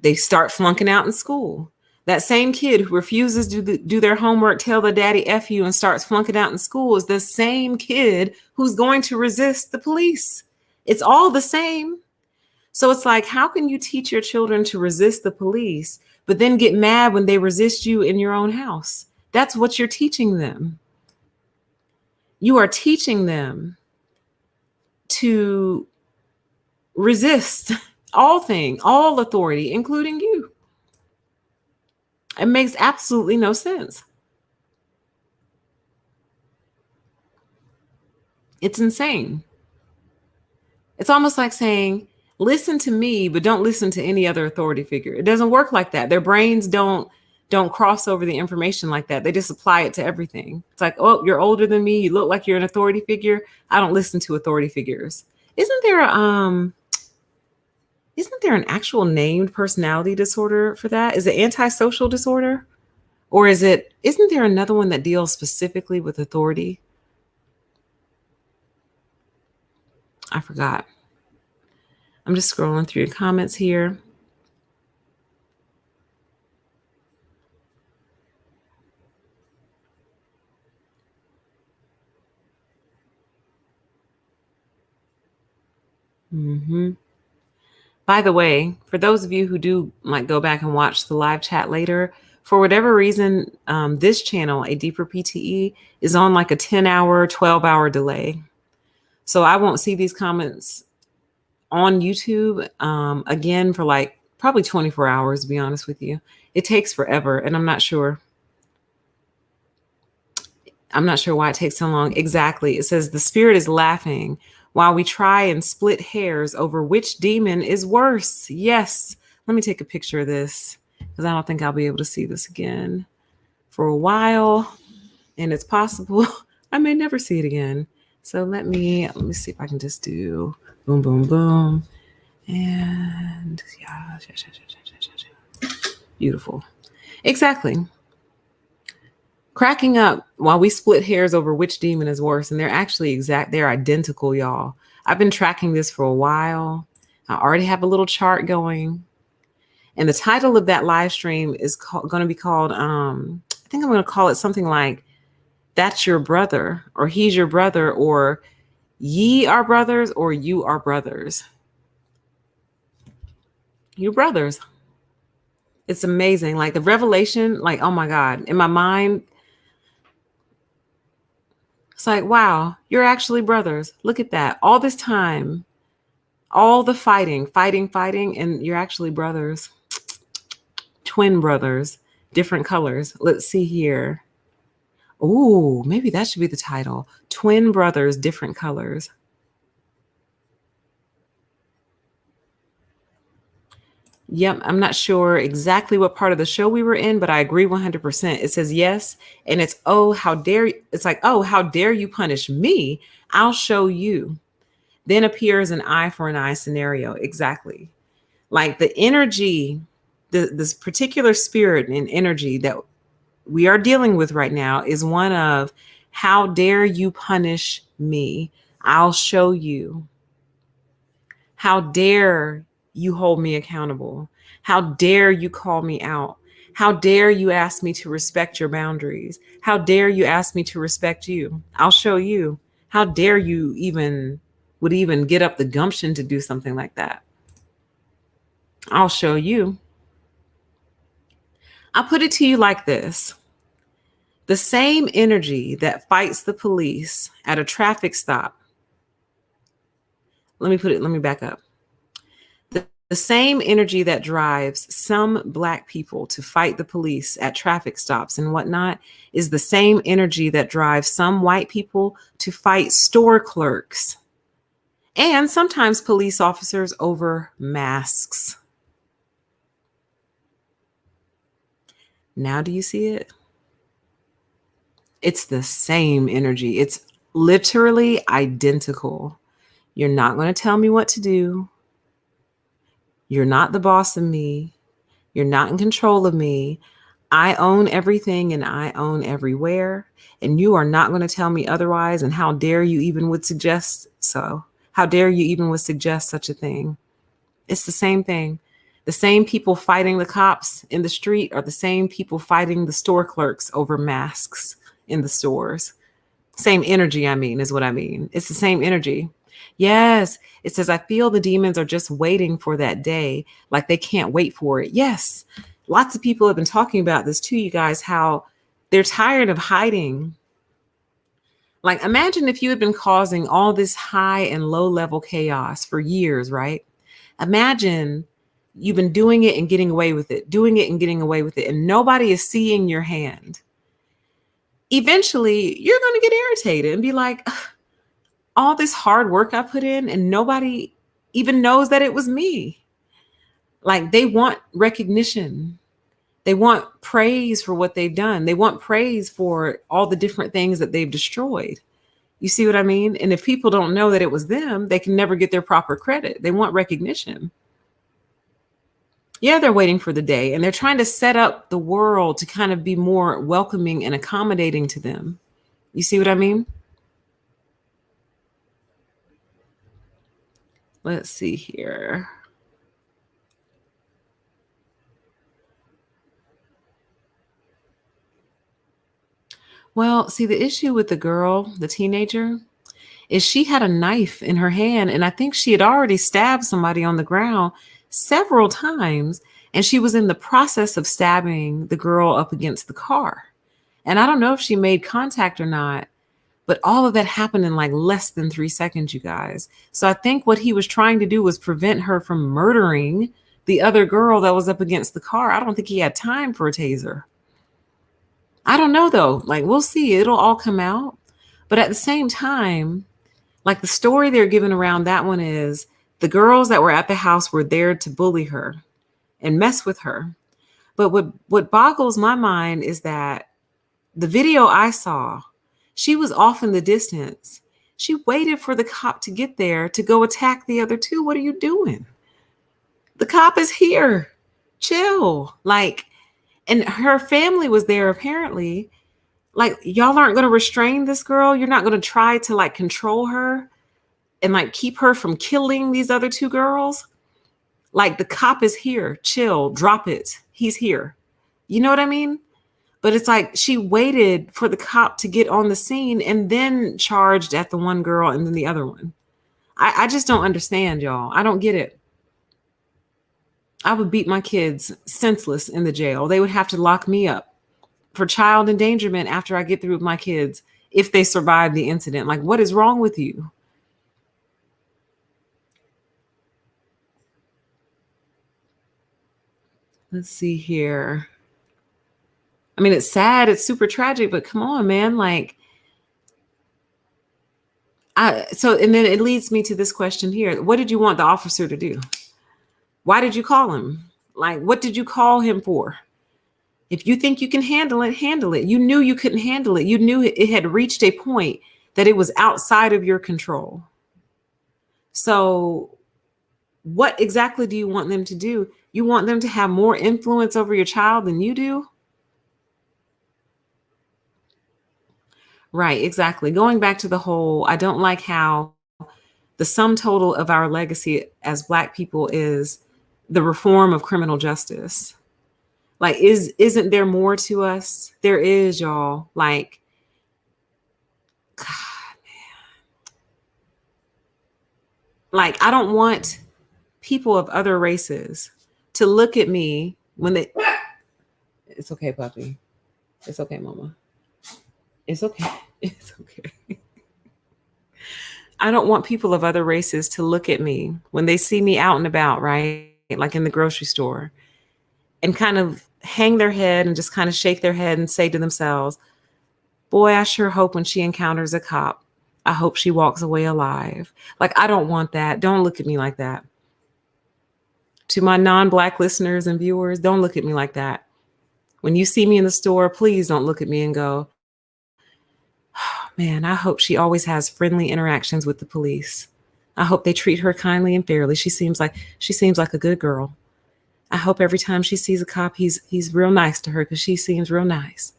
They start flunking out in school. That same kid who refuses to do their homework, tell the daddy F you and starts flunking out in school is the same kid who's going to resist the police. It's all the same. So it's like, how can you teach your children to resist the police, but then get mad when they resist you in your own house? That's what you're teaching them. You are teaching them to resist all authority, including you. It makes absolutely no sense. It's insane. It's almost like saying, listen to me, but don't listen to any other authority figure. It doesn't work like that. Their brains don't cross over the information like that. They just apply it to everything. It's like, oh, you're older than me. You look like you're an authority figure. I don't listen to authority figures. Isn't there an actual named personality disorder for that? Is it antisocial disorder? Or isn't there another one that deals specifically with authority? I forgot. I'm just scrolling through your comments here. By the way, for those of you who do go back and watch the live chat later, for whatever reason, this channel, A Deeper PTE, is on like a 10-hour, 12-hour delay. So I won't see these comments on YouTube again for like probably 24 hours, to be honest with you. It takes forever, and I'm not sure why it takes so long. Exactly. It says the spirit is laughing while we try and split hairs over which demon is worse. Yes. Let me take a picture of this because I don't think I'll be able to see this again for a while. And it's possible I may never see it again. So let me see if I can just do boom, boom, boom. And yeah. Beautiful. Exactly. Cracking up while we split hairs over which demon is worse. And they're identical, y'all. I've been tracking this for a while. I already have a little chart going. And the title of that live stream is going to be called, I think I'm going to call it something like, that's your brother, or he's your brother, or ye are brothers, or you are brothers. You brothers. It's amazing. Like the revelation, like, oh my God, in my mind, it's like, wow, you're actually brothers. Look at that. All this time, all the fighting, and you're actually brothers. Twin brothers, different colors. Let's see here. Ooh, maybe that should be the title. Twin brothers, different colors. Yep, I'm not sure exactly what part of the show we were in, but I agree 100%. It says yes, and it's oh, how dare it's like, "Oh, how dare you punish me? I'll show you." Then appears an eye for an eye scenario. Exactly. Like the energy, this particular spirit and energy that we are dealing with right now is one of how dare you punish me? I'll show you. How dare you hold me accountable? How dare you call me out? How dare you ask me to respect your boundaries? How dare you ask me to respect you? I'll show you. How dare you even get up the gumption to do something like that? I'll show you. I'll put it to you like this. The same energy that fights the police at a traffic stop. Let me back up. The same energy that drives some Black people to fight the police at traffic stops and whatnot is the same energy that drives some white people to fight store clerks and sometimes police officers over masks. Now, do you see it? It's the same energy. It's literally identical. You're not going to tell me what to do. You're not the boss of me. You're not in control of me. I own everything and I own everywhere. And you are not going to tell me otherwise. And how dare you even would suggest so? How dare you even would suggest such a thing? It's the same thing. The same people fighting the cops in the street are the same people fighting the store clerks over masks in the stores. Same energy, I mean, is what I mean. It's the same energy. Yes, it says, I feel the demons are just waiting for that day, like they can't wait for it. Yes, lots of people have been talking about this too, you guys, how they're tired of hiding. Like, imagine if you had been causing all this high and low level chaos for years, right? Imagine you've been doing it and getting away with it, doing it and getting away with it, and nobody is seeing your hand. Eventually, you're going to get irritated and be like, all this hard work I put in and nobody even knows that it was me. Like, they want recognition. They want praise for what they've done. They want praise for all the different things that they've destroyed. You see what I mean? And if people don't know that it was them, they can never get their proper credit. They want recognition. Yeah, they're waiting for the day and they're trying to set up the world to kind of be more welcoming and accommodating to them. You see what I mean? Let's see here. Well, see, the issue with the girl, the teenager, is she had a knife in her hand, and I think she had already stabbed somebody on the ground several times, and she was in the process of stabbing the girl up against the car. And I don't know if she made contact or not, but all of that happened in like less than 3 seconds, you guys. So I think what he was trying to do was prevent her from murdering the other girl that was up against the car. I don't think he had time for a taser. I don't know though. Like, we'll see. It'll all come out. But at the same time, like, the story they're giving around that one is the girls that were at the house were there to bully her and mess with her. But what boggles my mind is that the video I saw, she was off in the distance. She waited for the cop to get there to go attack the other two. What are you doing? The cop is here. Chill. Like, and her family was there apparently. Like, y'all aren't going to restrain this girl. You're not going to try to like control her and like keep her from killing these other two girls. Like, the cop is here. Chill. Drop it. He's here. You know what I mean? But it's like she waited for the cop to get on the scene and then charged at the one girl and then the other one. I just don't understand, y'all. I don't get it. I would beat my kids senseless in the jail. They would have to lock me up for child endangerment after I get through with my kids if they survive the incident. Like, what is wrong with you? Let's see here. I mean, it's sad. It's super tragic, but come on, man. Like, and then it leads me to this question here. What did you want the officer to do? Why did you call him? Like, what did you call him for? If you think you can handle it, handle it. You knew you couldn't handle it. You knew it had reached a point that it was outside of your control. So, what exactly do you want them to do? You want them to have more influence over your child than you do? Right, exactly. Going back to the whole, I don't like how the sum total of our legacy as Black people is the reform of criminal justice. Like, isn't there more to us? There is, y'all. Like, like I don't want people of other races to look at me when they. It's okay, puppy. It's okay, mama. It's okay. It's okay. I don't want people of other races to look at me when they see me out and about, right? Like in the grocery store, and kind of hang their head and just kind of shake their head and say to themselves, boy, I sure hope when she encounters a cop, I hope she walks away alive. Like, I don't want that. Don't look at me like that. To my non-Black listeners and viewers, don't look at me like that. When you see me in the store, please don't look at me and go, oh, man, I hope she always has friendly interactions with the police. I hope they treat her kindly and fairly. She seems like a good girl. I hope every time she sees a cop, he's real nice to her because she seems real nice.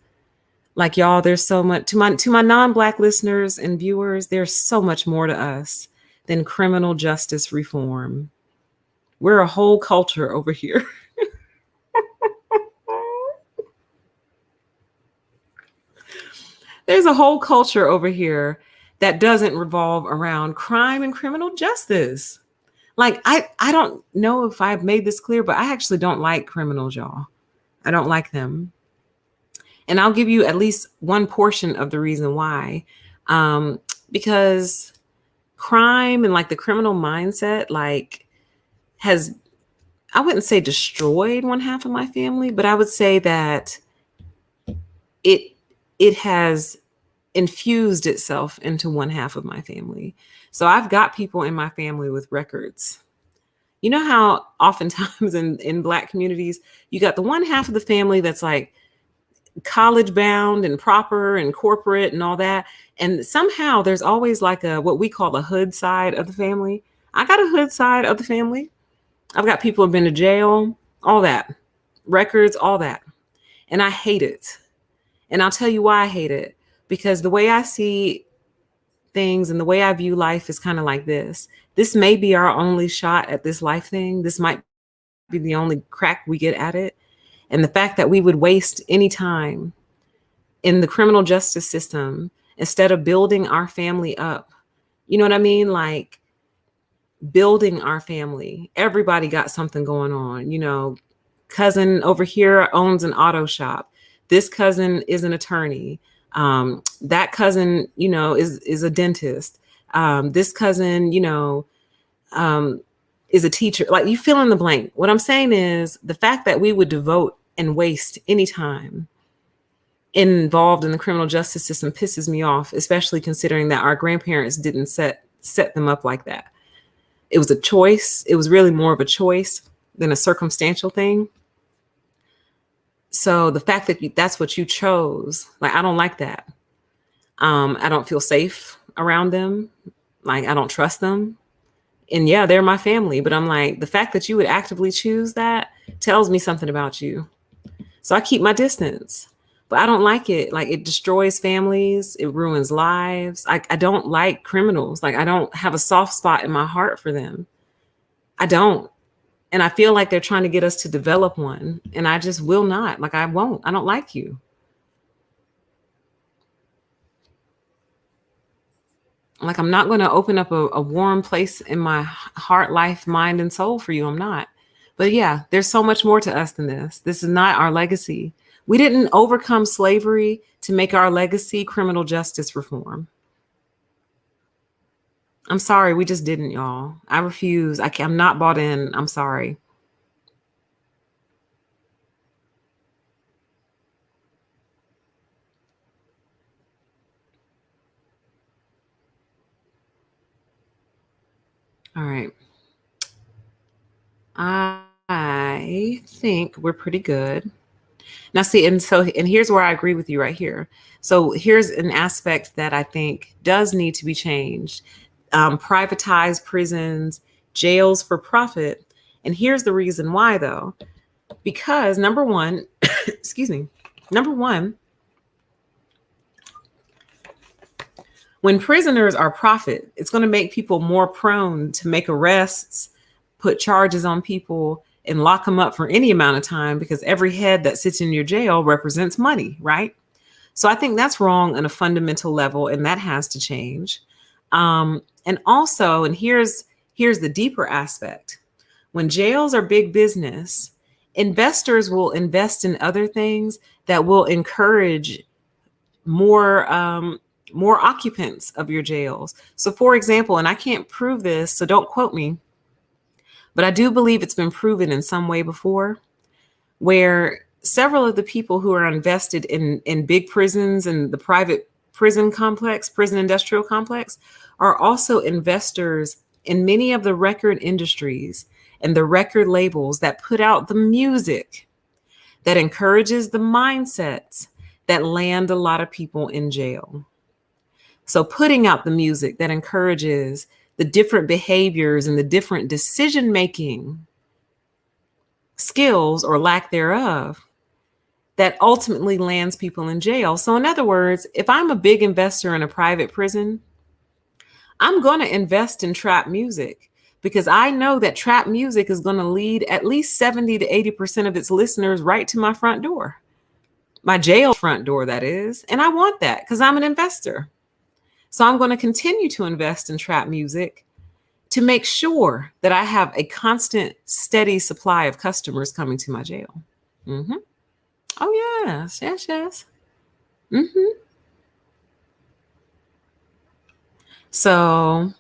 Like, y'all, there's so much to my non-Black listeners and viewers. There's so much more to us than criminal justice reform. We're a whole culture over here. There's a whole culture over here that doesn't revolve around crime and criminal justice. Like, I don't know if I've made this clear, but I actually don't like criminals, y'all. I don't like them. And I'll give you at least one portion of the reason why. Because crime and like the criminal mindset, like, has, I wouldn't say destroyed one half of my family, but I would say that it it has infused itself into one half of my family. So I've got people in my family with records. You know how oftentimes in Black communities, you got the one half of the family that's like college bound and proper and corporate and all that. And somehow there's always like a what we call the hood side of the family. I got a hood side of the family. I've got people who've been to jail, all that, records, all that. And I hate it. And I'll tell you why I hate it. Because the way I see things and the way I view life is kind of like this. This may be our only shot at this life thing. This might be the only crack we get at it. And the fact that we would waste any time in the criminal justice system instead of building our family up. You know what I mean? Like, building our family. Everybody got something going on. You know, cousin over here owns an auto shop. This cousin is an attorney. That cousin, is a dentist. This cousin, is a teacher. Like, you fill in the blank. What I'm saying is the fact that we would devote and waste any time involved in the criminal justice system pisses me off, especially considering that our grandparents didn't set them up like that. It was a choice. It was really more of a choice than a circumstantial thing. So the fact that that's what you chose, like, I don't like that. I don't feel safe around them. Like, I don't trust them. And yeah, they're my family, but I'm like, the fact that you would actively choose that tells me something about you. So I keep my distance, but I don't like it. Like, it destroys families. It ruins lives. I don't like criminals. Like, I don't have a soft spot in my heart for them. I don't. And I feel like they're trying to get us to develop one. And I just will not. Like, I won't. I don't like you. Like, I'm not going to open up a warm place in my heart, life, mind, and soul for you. I'm not. But yeah, there's so much more to us than this. This is not our legacy. We didn't overcome slavery to make our legacy criminal justice reform. I'm sorry. We just didn't, y'all. I refuse. I'm not bought in. I'm sorry. All right. I I think we're pretty good. Now, see, and here's where I agree with you right here. So here's an aspect that I think does need to be changed. Privatized prisons, jails for profit. And here's the reason why, though. Because number one, excuse me, number one, when prisoners are profit, it's going to make people more prone to make arrests, put charges on people, and lock them up for any amount of time because every head that sits in your jail represents money, right? So I think that's wrong on a fundamental level, and that has to change. And also, and here's the deeper aspect: when jails are big business, investors will invest in other things that will encourage more occupants of your jails. So, for example, and I can't prove this, so don't quote me, but I do believe it's been proven in some way before, where several of the people who are invested in big prisons and the private prison complex, prison industrial complex, are also investors in many of the record industries and the record labels that put out the music that encourages the mindsets that land a lot of people in jail. So putting out the music that encourages the different behaviors and the different decision making skills or lack thereof that ultimately lands people in jail. So in other words, if I'm a big investor in a private prison, I'm going to invest in trap music because I know that trap music is going to lead at least 70 to 80% of its listeners right to my front door, my jail front door, that is. And I want that because I'm an investor. So I'm going to continue to invest in trap music to make sure that I have a constant, steady supply of customers coming to my jail. Mm-hmm. Oh, yes, yes, yes. Mm-hmm. So,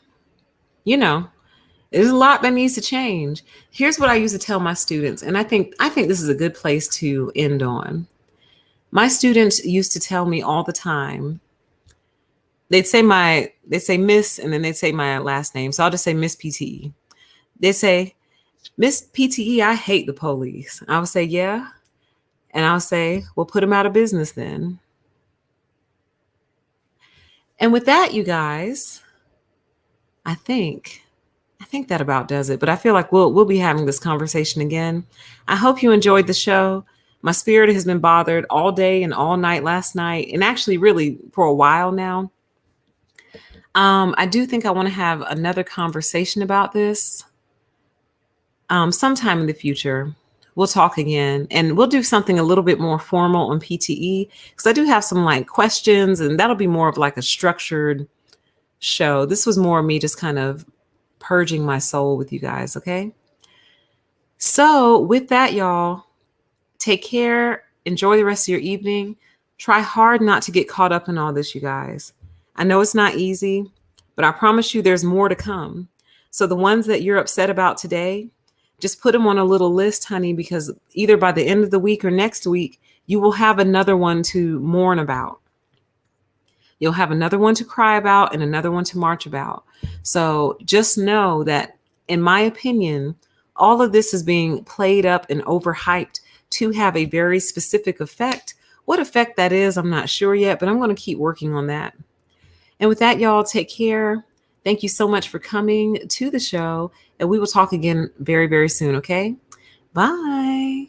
there's a lot that needs to change. Here's what I used to tell my students, and I think this is a good place to end on. My students used to tell me all the time, they'd say Miss, and then they'd say my last name. So I'll just say Miss PTE. They'd say, Miss PTE, I hate the police. I would say, yeah. And I'll say, well, put them out of business then. And with that, you guys, I think that about does it. But I feel like we'll be having this conversation again. I hope you enjoyed the show. My spirit has been bothered all day and all night last night, and actually really for a while now. I do think I want to have another conversation about this sometime in the future. We'll talk again, and we'll do something a little bit more formal on PTE because I do have some questions, and that'll be more of a structured show. This was more me just kind of purging my soul with you guys. Okay. So with that, y'all, take care. Enjoy the rest of your evening. Try hard not to get caught up in all this, you guys. I know it's not easy, but I promise you there's more to come. So the ones that you're upset about today, just put them on a little list, honey, because either by the end of the week or next week, you will have another one to mourn about. You'll have another one to cry about and another one to march about. So just know that, in my opinion, all of this is being played up and overhyped to have a very specific effect. What effect that is, I'm not sure yet, but I'm going to keep working on that. And with that, y'all, take care. Thank you so much for coming to the show, and we will talk again very, very soon, okay? Bye.